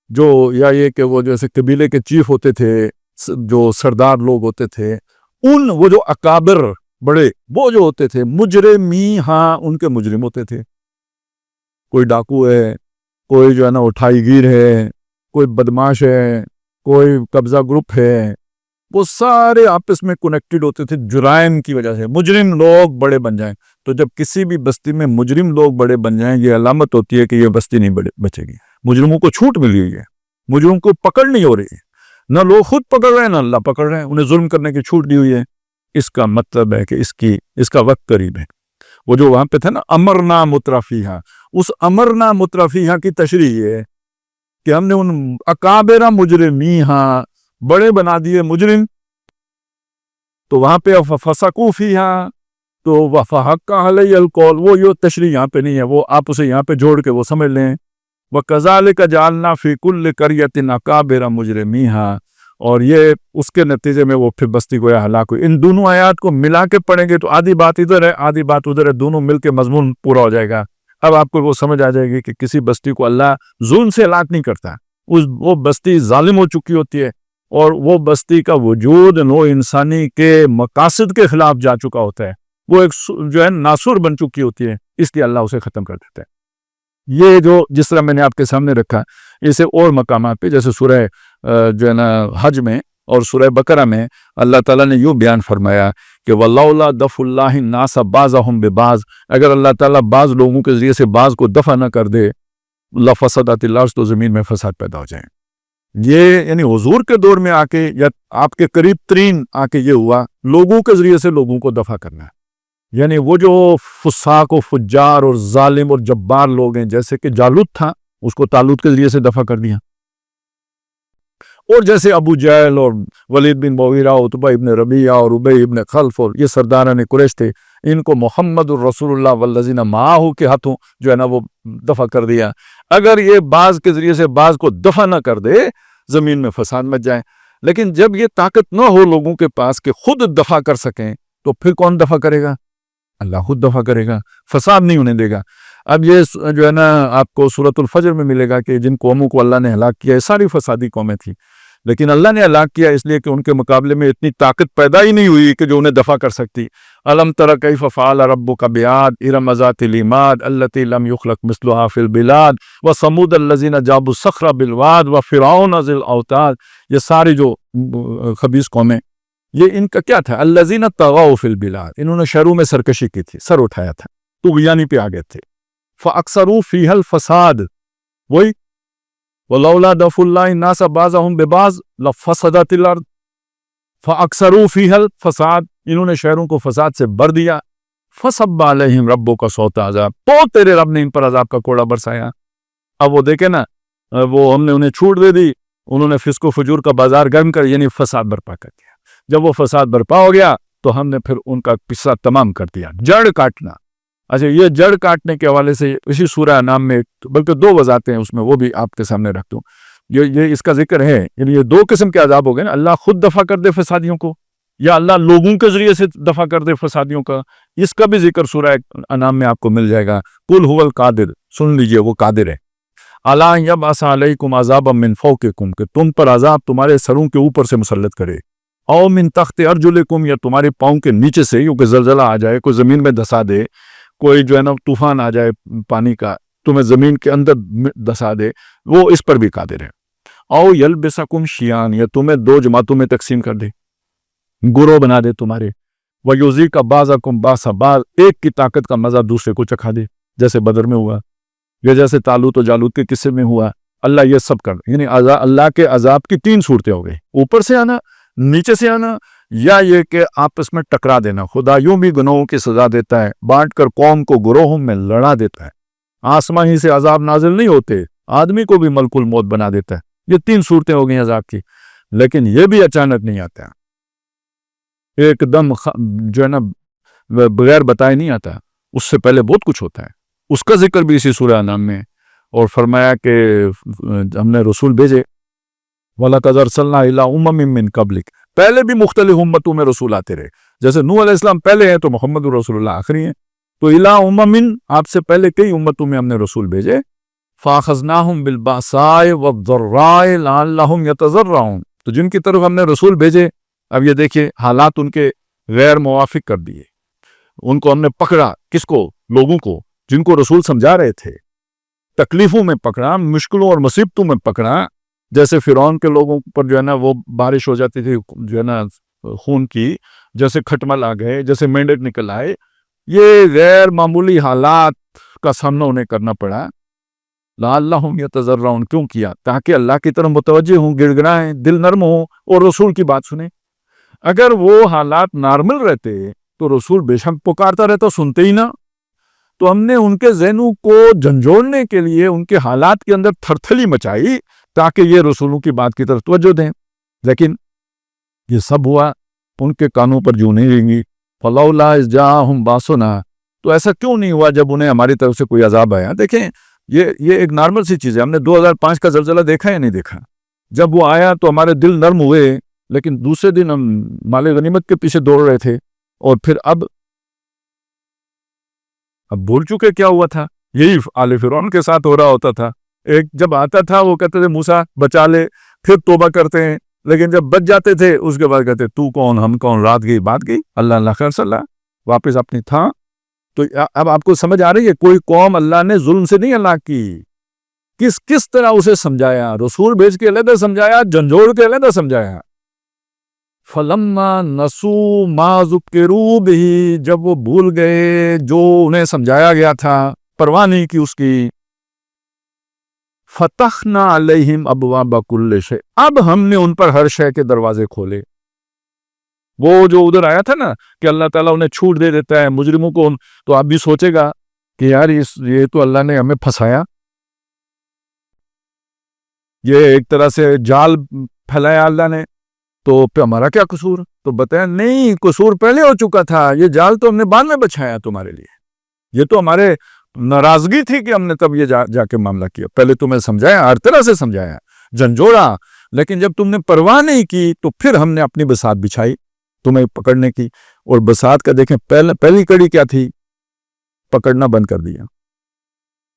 جو یا یہ کہ وہ جیسے قبیلے کے چیف ہوتے تھے، جو سردار لوگ ہوتے تھے، ان وہ جو اکابر بڑے وہ جو ہوتے تھے مجرمی، ہاں ان کے مجرم ہوتے تھے۔ کوئی ڈاکو ہے، کوئی جو ہے نا اٹھائی گیر ہے، کوئی بدماش ہے، کوئی قبضہ گروپ ہے، وہ سارے آپس میں کنیکٹڈ ہوتے تھے جرائم کی وجہ سے۔ مجرم لوگ بڑے بن جائیں تو جب کسی بھی بستی میں مجرم لوگ بڑے بن جائیں یہ علامت ہوتی ہے کہ یہ بستی نہیں بچے گی۔ مجرموں کو چھوٹ ملی ہوئی ہے، مجرموں کو پکڑ نہیں ہو رہی ہے، نہ لوگ خود پکڑ رہے ہیں نہ اللہ پکڑ رہے ہیں، انہیں ظلم کرنے کی چھوٹ دی ہوئی ہے۔ اس کا مطلب ہے کہ اس کا وقت قریب ہے۔ وہ جو وہاں پہ تھا نا امرنا مترفیہا، اس امرنا مترفیہا کی تشریح یہ ہے کہ ہم نے ان اکابر مجرمیہا بڑے بنا دیے مجرم، تو وہاں پہ فسقوا فیہا تو فحق علی القول، وہ یہ تشریح یہاں پہ نہیں ہے، وہ آپ اسے یہاں پہ جوڑ کے وہ سمجھ لیں۔ وَكَذَلِكَ جَعَلْنَا فِي كُلِّ قَرْيَةٍ أَكَابِرَ مُجْرِمِيهَا، اور یہ اس کے نتیجے میں وہ پھر بستی گویا ہلاک ہوئی۔ ان دونوں آیات کو ملا کے پڑھیں گے تو آدھی بات ادھر ہے آدھی بات ادھر ہے، دونوں مل کے مضمون پورا ہو جائے گا۔ اب آپ کو وہ سمجھ آ جائے گی کہ کسی بستی کو اللہ ظلم سے ہلاک نہیں کرتا، وہ بستی ظالم ہو چکی ہوتی ہے اور وہ بستی کا وجود نوع انسانی کے مقاصد کے خلاف جا چکا ہوتا ہے، وہ ایک جو ہے ناسور بن چکی ہوتی ہے، اس لیے اللہ اسے ختم کر دیتا ہے۔ یہ جو جس طرح میں نے آپ کے سامنے رکھا، اسے اور مقامات پہ جیسے سورہ جو ہے نا حج میں اور سورہ بقرہ میں اللہ تعالیٰ نے یوں بیان فرمایا کہ وَلَوْلَا دَفْعُ اللَّهِ النَّاسَ بَعْضَهُمْ بِبَعْضٍ، اگر اللہ تعالیٰ بعض لوگوں کے ذریعے سے بعض کو دفع نہ کر دے، لَفَسَدَتِ الْأَرْضُ، تو زمین میں فساد پیدا ہو جائیں۔ یہ یعنی حضور کے دور میں آ کے یا آپ کے قریب ترین آ کے یہ ہوا لوگوں کے ذریعے سے لوگوں کو دفع کرنا ہے، یعنی وہ جو فساق و فجار اور ظالم اور جبار لوگ ہیں، جیسے کہ جالوت تھا، اس کو طالوت کے ذریعے سے دفع کر دیا، اور جیسے ابو جہل اور ولید بن مغیرہ، عتبہ ابن ربیعہ اور ابی ابن خلف اور یہ سرداران قریش تھے، ان کو محمد الرسول اللہ والذین معہ کے ہاتھوں جو ہے نا وہ دفع کر دیا۔ اگر یہ بعض کے ذریعے سے بعض کو دفع نہ کر دے زمین میں فساد مچ جائے، لیکن جب یہ طاقت نہ ہو لوگوں کے پاس کہ خود دفع کر سکیں تو پھر کون دفع کرے گا؟ اللہ خود دفع کرے گا، فساد نہیں ہونے دے گا۔ اب یہ جو ہے نا آپ کو سورۃ الفجر میں ملے گا کہ جن قوموں کو اللہ نے ہلاک کیا، یہ ساری فسادی قومیں تھیں، لیکن اللہ نے ہلاک کیا اس لیے کہ ان کے مقابلے میں اتنی طاقت پیدا ہی نہیں ہوئی کہ جو انہیں دفع کر سکتی۔ الم تر کیف فعل ربک بعاد ارم ذات العماد التی لم یخلق مثلها فی البلاد وثمود الذین جابوا الصخر بالواد وفرعون ذی الاوتاد، یہ ساری جو خبیث قومیں، یہ ان کا کیا تھا؟ الذین طغوا فی البلاد، انہوں نے شہروں میں سرکشی کی تھی، سر اٹھایا تھا، طغیانی پہ آ گئے تھے۔ فاکثروا فیہا الفساد، وہی وَلَوْلَا دَفْعُ اللَّهِ النَّاسَ بَعْضَهُمْ بِبَعْضٍ لَفَسَدَتِ الْأَرْضُ فَأَكْثَرُوا فِيهَا الْفَسَادَ، انہوں نے شہروں کو فساد سے بھر دیا۔ فَصَبَّ عَلَيْهِمْ رَبُّكَ صَوْتَ عَذَابٍ، تو تیرے رب نے ان پر عذاب کا کوڑا برسایا۔ اب وہ دیکھیں نا، وہ ہم نے انہیں چھوٹ دے دی، انہوں نے فسق و فجور کا بازار گرم کر یعنی فساد برپا کر دیا۔ جب وہ فساد برپا ہو گیا تو ہم نے پھر ان کا قصہ تمام کر دیا، جڑ کاٹنا۔ اچھا، یہ جڑ کاٹنے کے حوالے سے اسی سورہ انعام میں بلکہ دو وضاحتیں ہیں اس میں، وہ بھی آپ کے سامنے رکھ دوں۔ یہ اس کا ذکر ہے، یعنی یہ دو قسم کے عذاب ہو گئے نا، اللہ خود دفع کر دے فسادیوں کو یا اللہ لوگوں کے ذریعے سے دفع کر دے فسادیوں کا، اس کا بھی ذکر سورہ انعام میں آپ کو مل جائے گا۔ قل هو القادر، سن لیجئے وہ قادر ہے، الا یبعث علیکم عذابا من فوقکم، کہ تم پر عذاب تمہارے سروں کے اوپر سے مسلط کرے، او من تحت ارجلکم، یا تمہارے پاؤں کے نیچے سے، کیونکہ زلزلہ آ جائے، کوئی زمین میں دھسا دے، کوئی جو ہے نا طوفان آ جائے پانی کا تمہیں زمین کے اندر دھسا دے، وہ اس پر بھی قادر ہے۔ او یلبسکم شیعان، یا تمہیں دو جماعتوں میں تقسیم کر دے، گروہ بنا دے تمہارے، ویذیق بعضکم بعض، بعض ایک کی طاقت کا مزہ دوسرے کو چکھا دے، جیسے بدر میں ہوا یا جیسے طالوت و جالوت کے قصے میں ہوا۔ اللہ یہ سب کر، یعنی اللہ کے عذاب کی تین صورتیں ہو گئی، اوپر سے آنا، نیچے سے آنا یا یہ کہ آپس میں ٹکرا دینا. خدا یوں بھی گناہوں کی سزا دیتا ہے, بانٹ کر قوم کو گروہوں میں لڑا دیتا ہے. آسمان ہی سے عذاب نازل نہیں ہوتے, آدمی کو بھی ملک الموت بنا دیتا ہے. یہ 3 صورتیں ہو گئی عذاب کی. لیکن یہ بھی اچانک نہیں آتا, ایک دم جو ہے نا بغیر بتائے نہیں آتا, اس سے پہلے بہت کچھ ہوتا ہے. اس کا ذکر بھی اسی سورہ انعام میں, اور فرمایا کہ ہم نے رسول بھیجے, وَلَقَدْ أَرْسَلْنَا إِلَىٰ أُمَمٍ مِّن قَبْلِكَ, پہلے بھی مختلف امتوں میں رسول آتے رہے. جیسے نوح علیہ السلام پہلے ہیں تو محمد رسول اللہ آخری ہیں, تو إِلَىٰ أُمَمٍ آپ سے پہلے کئی امتوں میں ہم نے رسول بھیجے. فَأَخَذْنَاهُمْ بِالْبَأْسَاءِ وَالضَّرَّاءِ لَعَلَّهُمْ يَتَضَرَّعُونَ, تو جن کی طرف ہم نے رسول بھیجے, اب یہ دیکھیے حالات ان کے غیر موافق کر دیے, ان کو ہم نے پکڑا. کس کو؟ لوگوں کو جن کو رسول سمجھا رہے تھے. تکلیفوں میں پکڑا, مشکلوں اور مصیبتوں میں پکڑا. جیسے فرعون کے لوگوں پر جو ہے نا وہ بارش ہو جاتی تھی جو ہے نا خون کی, جیسے کھٹمل آ گئے, جیسے مینڈک نکل آئے. یہ غیر معمولی حالات کا سامنا انہیں کرنا پڑا. لعلہم یتضرعون, کیوں کیا؟ تاکہ اللہ کی طرف متوجہ ہوں, گڑ گڑائیں, دل نرم ہوں اور رسول کی بات سنیں. اگر وہ حالات نارمل رہتے تو رسول بے شک پکارتا رہتا, سنتے ہی نہ. تو ہم نے ان کے ذہنوں کو جھنجھوڑنے کے لیے ان کے حالات کے اندر تھرتھلی مچائی تاکہ یہ رسولوں کی بات کی طرف توجہ دیں. لیکن یہ سب ہوا, ان کے کانوں پر جوں نہیں رہیں گی. فلولا اذ جاءہم باسنا, تو ایسا کیوں نہیں ہوا جب انہیں ہماری طرف سے کوئی عذاب آیا. دیکھیں یہ ایک نارمل سی چیز ہے. ہم نے 2005 کا زلزلہ دیکھا یا نہیں دیکھا؟ جب وہ آیا تو ہمارے دل نرم ہوئے, لیکن دوسرے دن ہم مال غنیمت کے پیچھے دوڑ رہے تھے. اور پھر اب بھول چکے کیا ہوا تھا. یہی آل فرعون کے ساتھ ہو رہا ہوتا تھا. ایک جب آتا تھا وہ کہتے تھے موسیٰ بچا لے, پھر توبہ کرتے ہیں, لیکن جب بچ جاتے تھے اس کے بعد کہتے تو کون ہم کون, رات گئی بات گئی, اللہ اللہ خیر صلی اللہ, واپس اپنی تھا. تو اب آپ کو سمجھ آ رہی ہے, کوئی قوم اللہ نے ظلم سے نہیں ہلاک کی. کس طرح اسے سمجھایا, رسول بھیج کے علیحدہ سمجھایا, جھنجھوڑ کے علیحدہ سمجھایا. فَلَمَّا نَسُوا مَا ذُكِّرُوا بِهِ, جب وہ بھول گئے جو انہیں سمجھایا گیا تھا, پرواہ نہیں کی اس کی. فَتَحْنَا عَلَيْهِمْ أَبْوَابَ كُلِّ شَيْءٍ, اب ہم نے ان پر ہر شے کے دروازے کھولے. وہ جو ادھر آیا تھا نا کہ اللہ تعالیٰ انہیں چھوٹ دے دیتا ہے مجرموں کو, تو آپ بھی سوچے گا کہ یار یہ تو اللہ نے ہمیں پھنسایا, یہ ایک طرح سے جال پھیلایا اللہ نے, تو پھر ہمارا کیا قصور؟ تو بتایا نہیں, قصور پہلے ہو چکا تھا, یہ جال تو ہم نے بعد میں بچھایا تمہارے لیے. یہ تو ہمارے ناراضگی تھی کہ ہم نے تب یہ جا کے معاملہ کیا. پہلے تمہیں سمجھایا, ہر طرح سے سمجھایا, جھنجھوڑا, لیکن جب تم نے پرواہ نہیں کی تو پھر ہم نے اپنی بساط بچھائی تمہیں پکڑنے کی. اور بساط کا دیکھیں پہلی کڑی کیا تھی؟ پکڑنا بند کر دیا.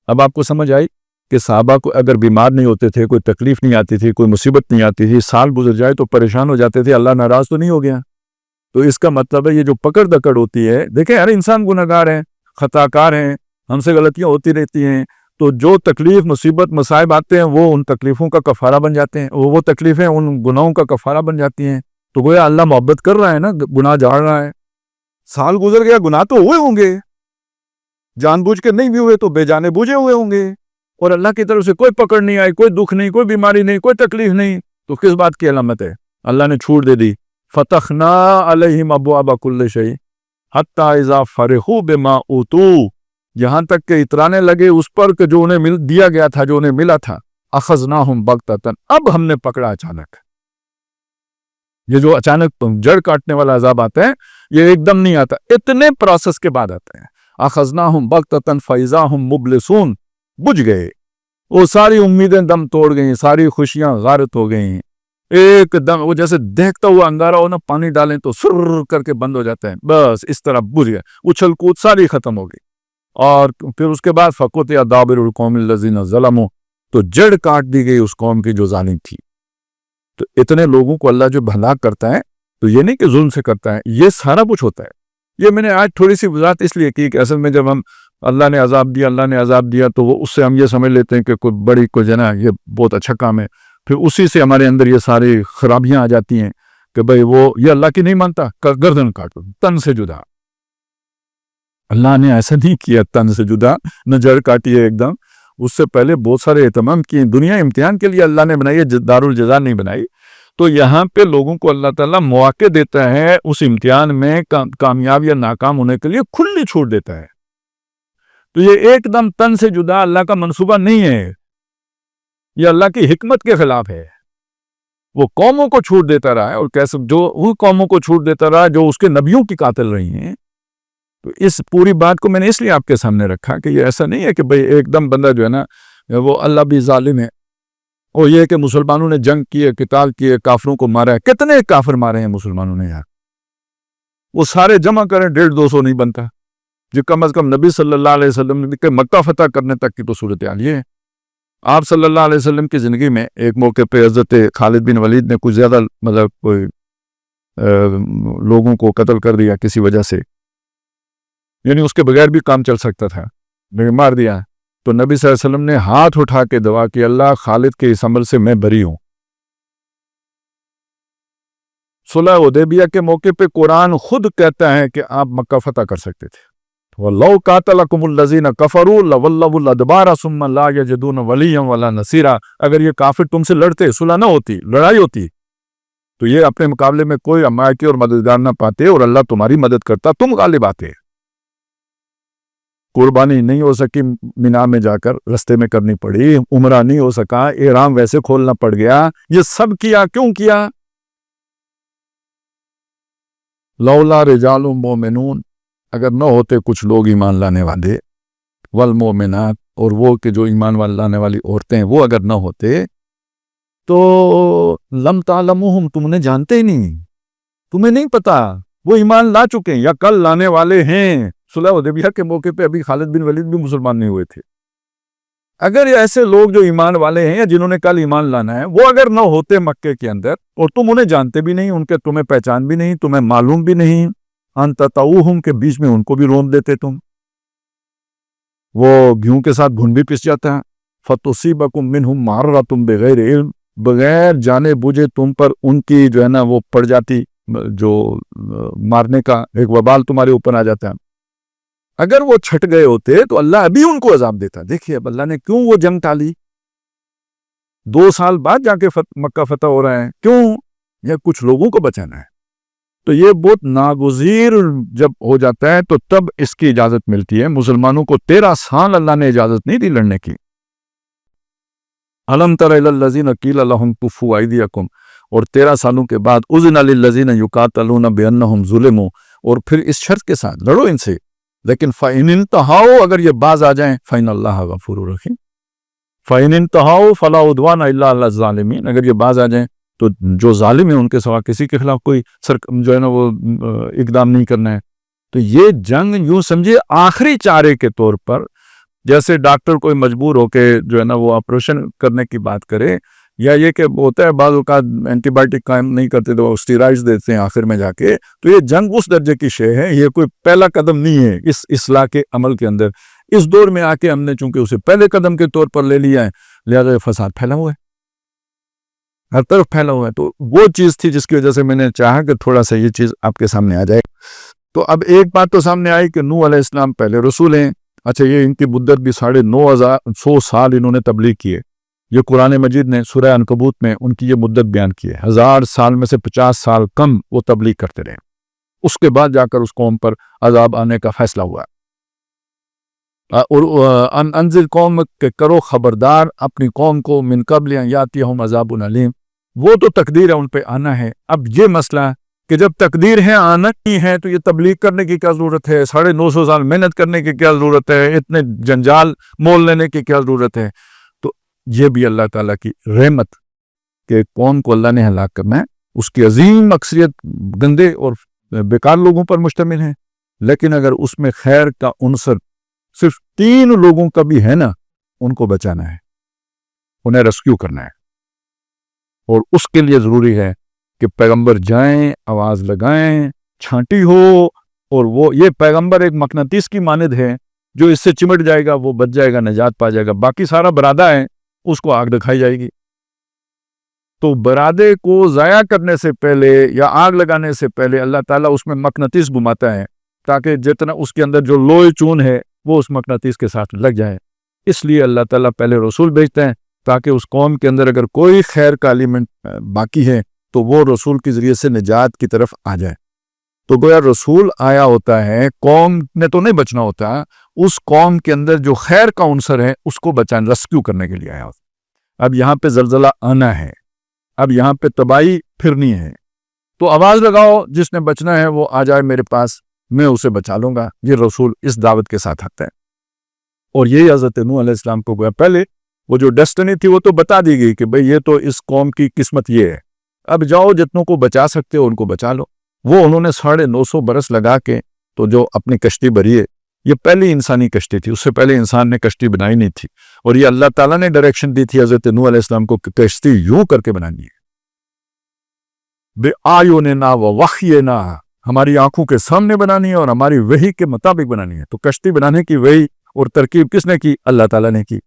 اب آپ کو سمجھ آئی کہ صحابہ کو اگر بیمار نہیں ہوتے تھے, کوئی تکلیف نہیں آتی تھی, کوئی مصیبت نہیں آتی تھی, سال گزر جائے تو پریشان ہو جاتے تھے, اللہ ناراض تو نہیں ہو گیا. تو اس کا مطلب ہے یہ جو پکڑ دکڑ ہوتی ہے, دیکھیں ہر انسان گنہگار ہے, خطا کار ہیں, ہم سے غلطیاں ہوتی رہتی ہیں. تو جو تکلیف مصیبت مصائب آتے ہیں وہ ان تکلیفوں کا کفارہ بن جاتے ہیں, وہ تکلیفیں ان گناہوں کا کفارہ بن جاتی ہیں. تو گویا اللہ محبت کر رہا ہے نا, گناہ جھاڑ رہا ہے. سال گزر گیا, گناہ تو ہوئے ہوں گے, جان بوجھ کے نہیں بھی ہوئے تو بے جانے بوجھے ہوئے ہوں گے, اور اللہ کی طرف سے کوئی پکڑ نہیں آئی, کوئی دکھ نہیں, کوئی بیماری نہیں, کوئی تکلیف نہیں, تو کس بات کی علامت ہے؟ اللہ نے چھوٹ دے دی. فتحنا علیہم ابواب کل شیء حتی اذا فرحوا بما اوتوا, یہاں تک کہ اترانے لگے اس پر کہ جو انہیں دیا گیا تھا, جو انہیں ملا تھا. اخذناہم بغتۃ, اب ہم نے پکڑا اچانک. یہ جو اچانک جڑ کاٹنے والا عذاب آتا ہے یہ ایک دم نہیں آتا, اتنے پروسیس کے بعد آتا ہے. اخذناہم بغتۃ فاذا ہم مبلسون, بجھ گئے, وہ ساری امیدیں دم توڑ گئیں, ساری خوشیاں غارت ہو گئیں. ایک دم وہ جیسے دیکھتا ہوا انگارہ ہو نا, پانی ڈالیں تو سر کر کے بند ہو جاتا ہے, بس اس طرح بجھ گئے, اچھل کود ساری ختم ہو گئی. اور پھر اس کے بعد فقطع دابر القوم الذین ظلموا, تو جڑ کاٹ دی گئی اس قوم کی جو ظالم تھی. تو اتنے لوگوں کو اللہ جو ہلاک کرتا ہے تو یہ نہیں کہ ظلم سے کرتا ہے, یہ سارا کچھ ہوتا ہے. یہ میں نے آج تھوڑی سی وضاحت اس لیے کی کہ اصل میں جب ہم اللہ نے عذاب دیا تو وہ اس سے ہم یہ سمجھ لیتے ہیں کہ کوئی بڑی کوئی جنا یہ بہت اچھا کام ہے, پھر اسی سے ہمارے اندر یہ ساری خرابیاں آ جاتی ہیں کہ بھئی وہ یہ اللہ کی نہیں مانتا, گردن کاٹو, تن سے جدا. اللہ نے ایسا نہیں کیا, تن سے جدا نہ جڑ کاٹی ہے ایک دم, اس سے پہلے بہت سارے اہتمام کیے. دنیا امتحان کے لیے اللہ نے بنائی ہے, دار الجزا نہیں بنائی. تو یہاں پہ لوگوں کو اللہ تعالیٰ مواقع دیتا ہے اس امتحان میں کامیاب یا ناکام ہونے کے لیے کھلی چھوٹ دیتا ہے. تو یہ ایک دم تن سے جدا اللہ کا منصوبہ نہیں ہے، یہ اللہ کی حکمت کے خلاف ہے. وہ قوموں کو چھوٹ دیتا رہا ہے، اور کیسے جو وہ قوموں کو چھوٹ دیتا رہا جو اس کے نبیوں کی قاتل رہی ہیں. تو اس پوری بات کو میں نے اس لیے آپ کے سامنے رکھا کہ یہ ایسا نہیں ہے کہ بھئی ایک دم بندہ جو ہے نا وہ اللہ بھی ظالم ہے، اور یہ کہ مسلمانوں نے جنگ کی ہے، قتال کی ہے، کافروں کو مارا ہے. کتنے کافر مارے ہیں مسلمانوں نے یار؟ وہ سارے جمع کریں 150-200 نہیں بنتا. جو کم از کم نبی صلی اللہ علیہ وسلم نے مکہ فتح کرنے تک کی تو صورتحال یہ ہے. آپ صلی اللہ علیہ وسلم کی زندگی میں ایک موقع پہ حضرت خالد بن ولید نے کچھ زیادہ کوئی لوگوں کو قتل کر دیا کسی وجہ سے، یعنی اس کے بغیر بھی کام چل سکتا تھا، لیکن مار دیا. تو نبی صلی اللہ علیہ وسلم نے ہاتھ اٹھا کے دعا کہ اللہ خالد کے اس عمل سے میں بری ہوں. صلح حدیبیہ کے موقع پہ قرآن خود کہتا ہے کہ آپ مکہ فتح کر سکتے تھے. وَلَوْ قَاتَلَكُمُ الَّذِينَ كَفَرُوا لَوَلَّوُا الْأَدْبَارَ ثُمَّ لَا يَجِدُونَ وَلِيًّا وَلَا نَصِيرًا. اگر یہ کافر تم سے لڑتے، صلح نہ ہوتی، لڑائی ہوتی، تو یہ اپنے مقابلے میں کوئی حمایتی اور مددگار نہ پاتے، اور اللہ تمہاری مدد کرتا، تم غالب آتے. قربانی نہیں ہو سکی مینا میں جا کر رستے میں کرنی پڑی، عمرہ نہیں ہو سکا، احرام ویسے کھولنا پڑ گیا. یہ سب کیا کیوں کیا؟ لولا رجال مومنون، اگر نہ ہوتے کچھ لوگ ایمان لانے والے، والمومنات، اور وہ کہ جو ایمان لانے والی عورتیں ہیں وہ اگر نہ ہوتے تو لم تعلموہم، تم نے جانتے ہی نہیں، تمہیں نہیں پتا وہ ایمان لا چکے ہیں یا کل لانے والے ہیں. صلح حدیبیہ کے موقع پہ ابھی خالد بن ولید بھی مسلمان نہیں ہوئے تھے. اگر ایسے لوگ جو ایمان والے ہیں یا جنہوں نے کل ایمان لانا ہے وہ اگر نہ ہوتے مکے کے اندر، اور تم انہیں جانتے بھی نہیں، ان کے تمہیں پہچان بھی نہیں، تمہیں معلوم بھی نہیں، انت تطؤہم کے بیچ میں ان کو بھی رون دیتے تم. وہ گیہوں کے ساتھ گھن بھی پس جاتا ہے. فتصیبکم منہم معرۃ بغیر علم، بغیر جانے بوجھے تم پر ان کی جو ہے نا وہ پڑ جاتی، جو مارنے کا ایک وبال تمہارے اوپر آ جاتا ہے. اگر وہ چھٹ گئے ہوتے تو اللہ ابھی ان کو عذاب دیتا. دیکھیے اب اللہ نے کیوں وہ جنگ ٹالی، 2 سال بعد جا کے مکہ فتح ہو رہا ہے. کیوں؟ یا کچھ لوگوں کو بچانا ہے. تو یہ بہت ناگزیر جب ہو جاتا ہے تو تب اس کی اجازت ملتی ہے. مسلمانوں کو 13 سال اللہ نے اجازت نہیں دی لڑنے کی. الم تر الی الذین قیل لہم کفوا ایدیکم، اور 13 سالوں کے بعد اذن للذین یقاتلون بانہم ظلموا، اور پھر اس شرط کے ساتھ لڑو ان سے، لیکن فَإِنِ انْتَهَوْا، اگر یہ باز آ جائیں، فَإِنَّ اللَّهَ غَفُورٌ رحیم. فَإِنِ انْتَهَوْا فَلَا عُدْوَانَ إِلَّا عَلَى الظَّالِمِينَ، اگر یہ باز آ جائیں تو جو ظالم ہیں ان کے سوا کسی کے خلاف کوئی جو ہے نا وہ اقدام نہیں کرنا ہے. تو یہ جنگ یوں سمجھے آخری چارے کے طور پر، جیسے ڈاکٹر کوئی مجبور ہو کے جو ہے نا وہ آپریشن کرنے کی بات کرے، یا یہ کہ ہوتا ہے بعض اوقات اینٹی بائیوٹک کام نہیں کرتے تو اسٹیرائڈز دیتے ہیں آخر میں جا کے. تو یہ جنگ اس درجے کی شے ہے، یہ کوئی پہلا قدم نہیں ہے اس اصلاح کے عمل کے اندر. اس دور میں آ کے ہم نے چونکہ اسے پہلے قدم کے طور پر لے لیا ہے، لہذا فساد پھیلا ہوا ہے، ہر طرف پھیلا ہوا ہے. تو وہ چیز تھی جس کی وجہ سے میں نے چاہا کہ تھوڑا سا یہ چیز آپ کے سامنے آ جائے. تو اب ایک بات تو سامنے آئی کہ نوح علیہ السلام پہلے رسول ہیں. اچھا، یہ ان کی مدت بھی 9,900 سال انہوں نے تبلیغ کیے. یہ قرآن مجید نے سورہ عنکبوت میں ان کی یہ مدت بیان کی ہے. 1000 سال میں سے 50 سال کم وہ تبلیغ کرتے رہے. اس کے بعد جا کر اس قوم پر عذاب آنے کا فیصلہ ہوا. اور انذر قوم کہ کرو خبردار اپنی قوم کو، من قبل ان یاتیہم عذاب علیم، وہ تو تقدیر ہے ان پہ آنا ہے. اب یہ مسئلہ کہ جب تقدیر ہے آنا نہیں ہے تو یہ تبلیغ کرنے کی کیا ضرورت ہے، 950 سال محنت کرنے کی کیا ضرورت ہے، اتنے جنجال مول لینے کی کیا ضرورت ہے. تو یہ بھی اللہ تعالیٰ کی رحمت کہ قوم کو اللہ نے ہلاک کرنا ہے. اس کی عظیم اکثریت گندے اور بیکار لوگوں پر مشتمل ہے، لیکن اگر اس میں خیر کا عنصر صرف 3 لوگوں کا بھی ہے نا، ان کو بچانا ہے، انہیں ریسکیو کرنا ہے. اور اس کے لیے ضروری ہے کہ پیغمبر جائیں، آواز لگائیں، چھانٹی ہو، اور وہ یہ پیغمبر ایک مقناطیس کی مانند ہے، جو اس سے چمٹ جائے گا وہ بچ جائے گا، نجات پا جائے گا. باقی سارا برادہ ہے، اس کو آگ دکھائی جائے گی. تو برادے کو ضائع کرنے سے پہلے یا آگ لگانے سے پہلے اللہ تعالیٰ اس میں مقناطیس گھماتا ہے، تاکہ جتنا اس کے اندر جو لوہے چون ہے وہ اس مقناطیس کے ساتھ لگ جائے. اس لیے اللہ تعالیٰ پہلے رسول بھیجتے ہیں تاکہ اس قوم کے اندر اگر کوئی خیر کا ایلیمنٹ باقی ہے تو وہ رسول کے ذریعے سے نجات کی طرف آ جائے۔ تو گویا رسول آیا ہوتا ہے، قوم نے تو نہیں بچنا ہوتا، اس قوم کے اندر جو خیر کا عنصر ہے اس کو بچانے، ریسکیو کرنے کے لیے آیا ہوتا ہے۔ اب یہاں پہ زلزلہ آنا ہے، اب یہاں پہ تباہی پھرنی ہے، تو آواز لگاؤ، جس نے بچنا ہے وہ آ جائے میرے پاس، میں اسے بچا لوں گا۔ یہ رسول اس دعوت کے ساتھ آتا ہے، اور یہی حضرت نوح علیہ السلام کو گویا پہلے وہ جو ڈیسٹنی تھی وہ تو بتا دی گئی کہ بھئی یہ تو اس قوم کی قسمت یہ ہے، اب جاؤ جتنوں کو بچا سکتے ہو ان کو بچا لو۔ وہ انہوں نے 950 برس لگا کے تو جو اپنی کشتی بھری ہے، یہ پہلی انسانی کشتی تھی، اس سے پہلے انسان نے کشتی بنائی نہیں تھی، اور یہ اللہ تعالیٰ نے ڈائریکشن دی تھی حضرت نوح علیہ السلام کو کہ کشتی یوں کر کے بنانی ہے، بے آیوننا و وحینا، ہماری آنکھوں کے سامنے بنانی ہے اور ہماری وحی کے مطابق بنانی ہے۔ تو کشتی بنانے کی وحی اور ترکیب کس نے کی؟ اللہ تعالیٰ نے کی۔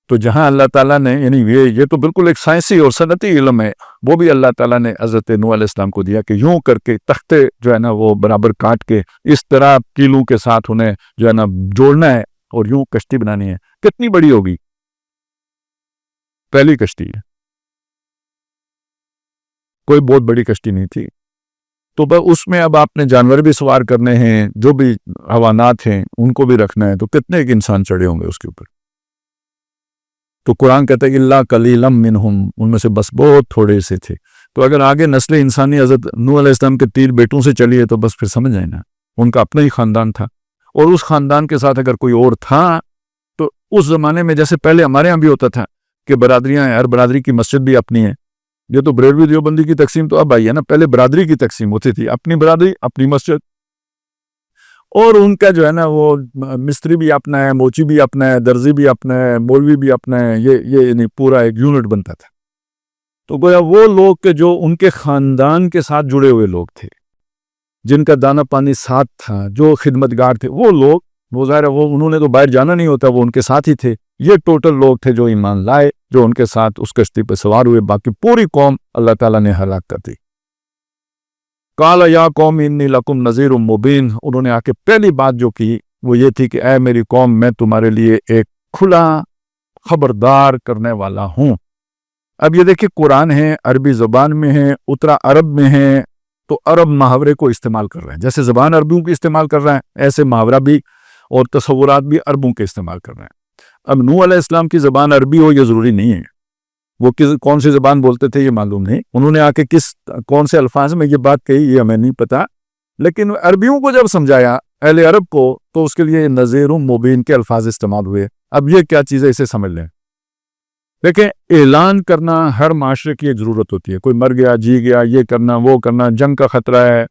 تو جہاں اللہ تعالیٰ نے، یعنی یہ تو بالکل ایک سائنسی اور صنعتی علم ہے، وہ بھی اللہ تعالیٰ نے حضرت نوح علیہ السلام کو دیا کہ یوں کر کے تختے جو ہے نا وہ برابر کاٹ کے اس طرح کیلوں کے ساتھ انہیں جو ہے نا جوڑنا ہے اور یوں کشتی بنانی ہے۔ کتنی بڑی ہوگی؟ پہلی کشتی ہے، کوئی بہت بڑی کشتی نہیں تھی۔ تو اس میں اب آپ نے جانور بھی سوار کرنے ہیں، جو بھی حیوانات ہیں ان کو بھی رکھنا ہے، تو کتنے ایک انسان چڑھے ہوں گے اس کے اوپر؟ تو قرآن کہتا ہے اللہ قلیلا منہم، ان میں سے بس بہت تھوڑے سے تھے۔ تو اگر آگے نسل انسانی حضرت نوح علیہ السلام کے 3 بیٹوں سے چلی ہے تو بس پھر سمجھ آئے نا، ان کا اپنا ہی خاندان تھا، اور اس خاندان کے ساتھ اگر کوئی اور تھا تو اس زمانے میں جیسے پہلے ہمارے ہاں بھی ہوتا تھا کہ برادریاں ہیں، ہر برادری کی مسجد بھی اپنی ہے۔ یہ تو بریلوی دیوبندی کی تقسیم تو اب آئی ہے نا، پہلے برادری کی تقسیم ہوتی تھی، اپنی برادری اپنی مسجد، اور ان کا جو ہے نا وہ مستری بھی اپنا ہے، موچی بھی اپنا ہے، درزی بھی اپنا ہے، مولوی بھی اپنا ہے، یہ یعنی پورا ایک یونٹ بنتا تھا۔ تو گویا وہ لوگ کہ جو ان کے خاندان کے ساتھ جڑے ہوئے لوگ تھے، جن کا دانہ پانی ساتھ تھا، جو خدمتگار تھے، وہ لوگ، وہ ظاہر ہے وہ انہوں نے تو باہر جانا نہیں ہوتا، وہ ان کے ساتھ ہی تھے۔ یہ ٹوٹل لوگ تھے جو ایمان لائے، جو ان کے ساتھ اس کشتی پہ سوار ہوئے، باقی پوری قوم اللہ تعالیٰ نے ہلاک کر دی۔ قال یا قوم انی لکم نذیر مبین، انہوں نے آ کے پہلی بات جو کی وہ یہ تھی کہ اے میری قوم، میں تمہارے لیے ایک کھلا خبردار کرنے والا ہوں۔ اب یہ دیکھیں قرآن ہے، عربی زبان میں ہے، اترا عرب میں ہے، تو عرب محاورے کو استعمال کر رہے ہیں، جیسے زبان عربوں کی استعمال کر رہے ہیں ایسے محاورہ بھی اور تصورات بھی عربوں کے استعمال کر رہے ہیں۔ اب نوح علیہ السلام کی زبان عربی ہو یہ ضروری نہیں ہے، وہ کون سی زبان بولتے تھے یہ معلوم نہیں، انہوں نے آ کے کون سے الفاظ میں یہ بات کہی یہ ہمیں نہیں پتا، لیکن عربیوں کو جب سمجھایا اہل عرب کو تو اس کے لیے نذیر مبین کے الفاظ استعمال ہوئے۔ اب یہ کیا چیز ہے اسے سمجھ لیں۔ دیکھیں، اعلان کرنا ہر معاشرے کی ایک ضرورت ہوتی ہے، کوئی مر گیا، جی گیا، یہ کرنا وہ کرنا، جنگ کا خطرہ ہے،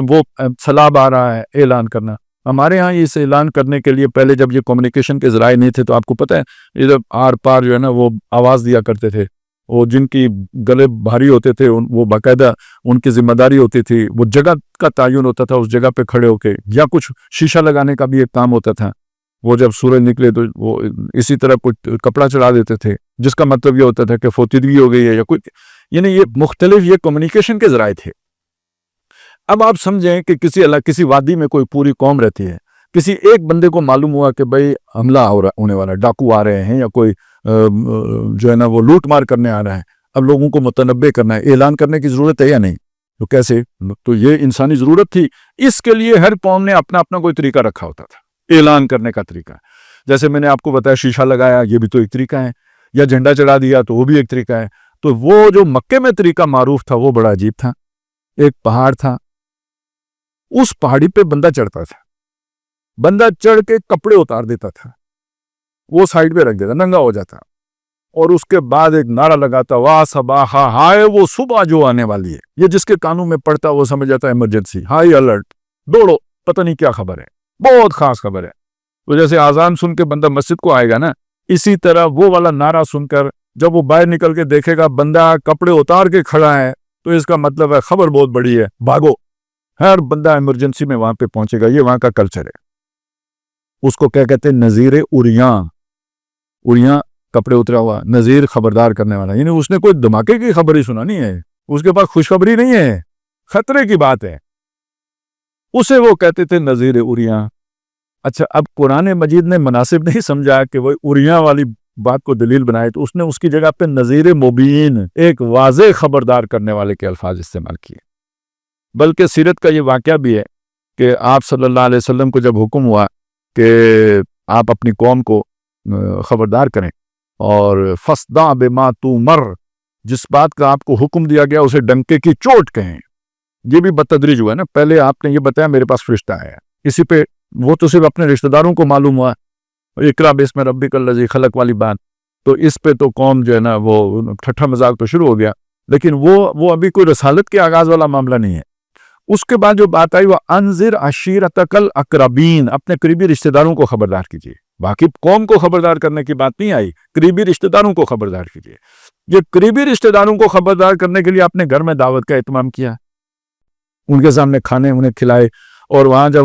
وہ سیلاب آ رہا ہے، اعلان کرنا۔ ہمارے ہاں اس اعلان کرنے کے لیے پہلے جب یہ کمیونیکیشن کے ذرائع نہیں تھے تو آپ کو پتہ ہے ادھر آر پار جو ہے نا وہ آواز دیا کرتے تھے، وہ جن کی گلے بھاری ہوتے تھے وہ باقاعدہ ان کی ذمہ داری ہوتی تھی، وہ جگہ کا تعین ہوتا تھا، اس جگہ پہ کھڑے ہو کے، یا کچھ شیشہ لگانے کا بھی ایک کام ہوتا تھا، وہ جب سورج نکلے تو وہ اسی طرح کچھ کپڑا چڑھا دیتے تھے، جس کا مطلب یہ ہوتا تھا کہ فوتیدگی ہو گئی ہے یا کچھ، یعنی یہ مختلف یہ کمیونیکیشن کے ذرائع تھے۔ اب آپ سمجھیں کہ کسی وادی میں کوئی پوری قوم رہتی ہے، کسی ایک بندے کو معلوم ہوا کہ بھئی حملہ ہونے والا ہے، ڈاکو آ رہے ہیں یا کوئی جو ہے نا وہ لوٹ مار کرنے آ رہا ہے، اب لوگوں کو متنبع کرنا ہے، اعلان کرنے کی ضرورت ہے یا نہیں؟ تو کیسے؟ تو یہ انسانی ضرورت تھی، اس کے لیے ہر قوم نے اپنا اپنا کوئی طریقہ رکھا ہوتا تھا اعلان کرنے کا طریقہ۔ جیسے میں نے آپ کو بتایا شیشہ لگایا، یہ بھی تو ایک طریقہ ہے، یا جھنڈا چڑھا دیا تو وہ بھی ایک طریقہ ہے۔ تو وہ جو مکے میں طریقہ معروف تھا وہ بڑا عجیب تھا۔ ایک پہاڑ تھا، اس پہاڑی پہ بندہ چڑھتا تھا، بندہ چڑھ کے کپڑے اتار دیتا تھا، وہ سائیڈ پہ رکھ دیتا، ننگا ہو جاتا، اور اس کے بعد ایک نعرہ لگاتا، واہ صباحا، ہائے وہ صبح جو آنے والی ہے۔ یہ جس کے کانوں میں پڑتا وہ سمجھ جاتا ہے ایمرجنسی، ہائی الرٹ، دوڑو، پتہ نہیں کیا خبر ہے، بہت خاص خبر ہے۔ تو جیسے آذان سن کے بندہ مسجد کو آئے گا نا، اسی طرح وہ والا نعرہ سن کر جب وہ باہر نکل کے دیکھے گا بندہ کپڑے اتار کے کھڑا ہے تو اس کا مطلب ہے خبر بہت بڑی ہے، بھاگو۔ ہر بندہ ایمرجنسی میں وہاں پہ پہنچے گا، یہ وہاں کا کلچر ہے۔ اس کو کیا کہتے ہیں؟ نذیر اریاں، اریاں کپڑے اترا ہوا، نذیر خبردار کرنے والا، یعنی اس نے کوئی دھماکے کی خبر ہی سنا نہیں ہے، اس کے پاس خوشخبری نہیں ہے، خطرے کی بات ہے، اسے وہ کہتے تھے نذیر اریاں۔ اچھا، اب قرآن مجید نے مناسب نہیں سمجھا کہ وہ اریاں والی بات کو دلیل بنائے تو اس نے اس کی جگہ پہ نذیر مبین، ایک واضح خبردار کرنے والے کے الفاظ استعمال کیے۔ بلکہ سیرت کا یہ واقعہ بھی ہے کہ آپ صلی اللہ علیہ وسلم کو جب حکم ہوا کہ آپ اپنی قوم کو خبردار کریں اور فَاصْدَعْ بِمَا تُؤْمَرْ، جس بات کا آپ کو حکم دیا گیا اسے ڈنکے کی چوٹ کہیں۔ یہ بھی بتدریج ہوا ہے نا، پہلے آپ نے یہ بتایا میرے پاس فرشتہ آیا، اسی پہ وہ تو صرف اپنے رشتہ داروں کو معلوم ہوا، اقرأ بِاسْمِ رَبِّكَ الَّذِي خَلَقَ والی بات، تو اس پہ تو قوم جو ہے نا وہ ٹھٹھا مذاق تو شروع ہو گیا، لیکن وہ ابھی کوئی رسالت کے آغاز والا معاملہ نہیں ہے۔ اس کے بعد جو بات آئی وہ انذر عشیرتک الاقربین، اپنے قریبی رشتہ داروں کو خبردار کیجیے، باقی قوم کو خبردار کرنے کی بات نہیں آئی، قریبی رشتہ داروں کو خبردار کیجیے۔ یہ قریبی رشتہ داروں کو خبردار کرنے کے لیے اپنے گھر میں دعوت کا اہتمام کیا، ان کے سامنے کھانے انہیں کھلائے، اور وہاں جب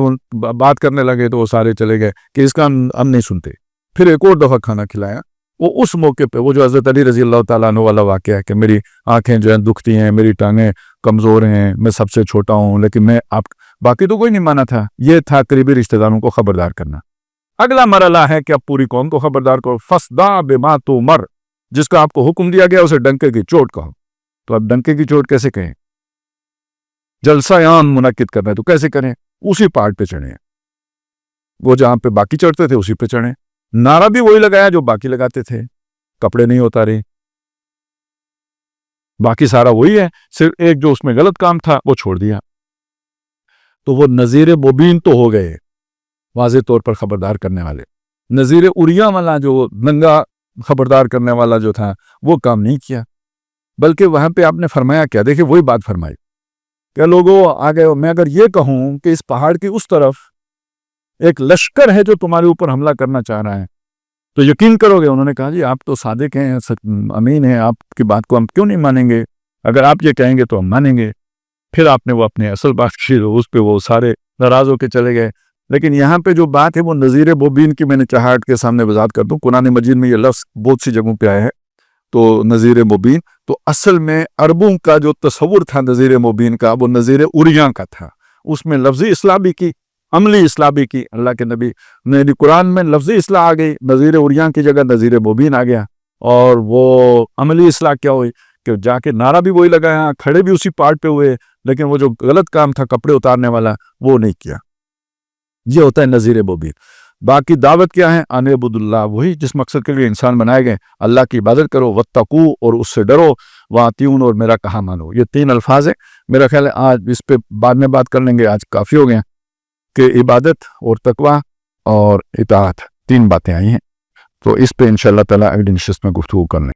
بات کرنے لگے تو وہ سارے چلے گئے کہ اس کا ہم نہیں سنتے۔ پھر ایک اور دفعہ کھانا کھلایا، وہ اس موقع پہ وہ جو حضرت علی رضی اللہ تعالیٰ عنہ والا واقعہ ہے کہ میری آنکھیں جو ہیں دکھتی ہیں، میری ٹانگیں کمزور ہیں، میں سب سے چھوٹا ہوں، لیکن میں آپ باقی تو کوئی نہیں مانا تھا، یہ تھا قریبی رشتہ داروں کو خبردار کرنا۔ اگلا مرحلہ ہے کہ اب پوری قوم کو خبردار کرو، فَاصْدَعْ بِمَا تُؤْمَرْ، جس کا آپ کو حکم دیا گیا اسے ڈنکے کی چوٹ کہو۔ تو اب ڈنکے کی چوٹ کیسے کہیں؟ جلسہ عام منعقد کرنا ہے تو کیسے کریں؟ اسی پارٹ پہ چڑھیں، وہ جہاں پہ باقی چڑھتے تھے اسی پہ چڑھیں، نعرہ بھی وہی لگایا جو باقی لگاتے تھے، کپڑے نہیں اتارے، باقی سارا وہی ہے، صرف ایک جو اس میں غلط کام تھا وہ چھوڑ دیا۔ تو وہ نذیر مبین تو ہو گئے، واضح طور پر خبردار کرنے والے۔ نذیر اریاں والا جو ننگا خبردار کرنے والا جو تھا وہ کام نہیں کیا، بلکہ وہاں پہ آپ نے فرمایا کیا؟ دیکھیں وہی بات فرمائی کہ لوگوں آگے میں اگر یہ کہوں کہ اس پہاڑ کی اس طرف ایک لشکر ہے جو تمہارے اوپر حملہ کرنا چاہ رہا ہے تو یقین کرو گے؟ انہوں نے کہا جی آپ تو صادق ہیں، امین ہیں، آپ کی بات کو ہم کیوں نہیں مانیں گے؟ اگر آپ یہ کہیں گے تو ہم مانیں گے۔ پھر آپ نے وہ اپنے اصل بات کی، اس پہ وہ سارے ناراض ہو کے چلے گئے۔ لیکن یہاں پہ جو بات ہے وہ نذیر مبین کی میں نے چاہٹ کے سامنے وضاحت کر دوں، قرآن مجید میں یہ لفظ بہت سی جگہوں پہ آیا ہے، تو نذیر مبین تو اصل میں عربوں کا جو تصور تھا نذیر مبین کا وہ نذیر اریاں کا تھا، اس میں لفظی اصلاح بھی کی، عملی اصلاح بھی کی۔ اللہ کے نبی نے قرآن میں لفظی اصلاح آ گئی، نذیر اریاں کی جگہ نذیر مبین آ گیا، اور وہ عملی اصلاح کیا ہوئی کہ جا کے نعرہ بھی وہی لگایا، کھڑے بھی اسی پارٹ پہ ہوئے، لیکن وہ جو غلط کام تھا کپڑے اتارنے والا وہ نہیں کیا۔ یہ ہوتا ہے نذیر مبین۔ باقی دعوت کیا ہے؟ ان اعبدوا اللہ، وہی جس مقصد کے لیے انسان بنائے گئے، اللہ کی عبادت کرو، واتقوا اور اس سے ڈرو، واطیعون اور میرا کہا مانو۔ یہ 3 الفاظ ہیں، میرا خیال ہے آج اس پہ بعد میں بات کر لیں گے، آج کافی ہو گیا کہ عبادت اور تقویٰ اور اطاعت 3 باتیں آئی ہیں، تو اس پہ انشاءاللہ تعالیٰ اگلی نشست میں گفتگو کر لیں۔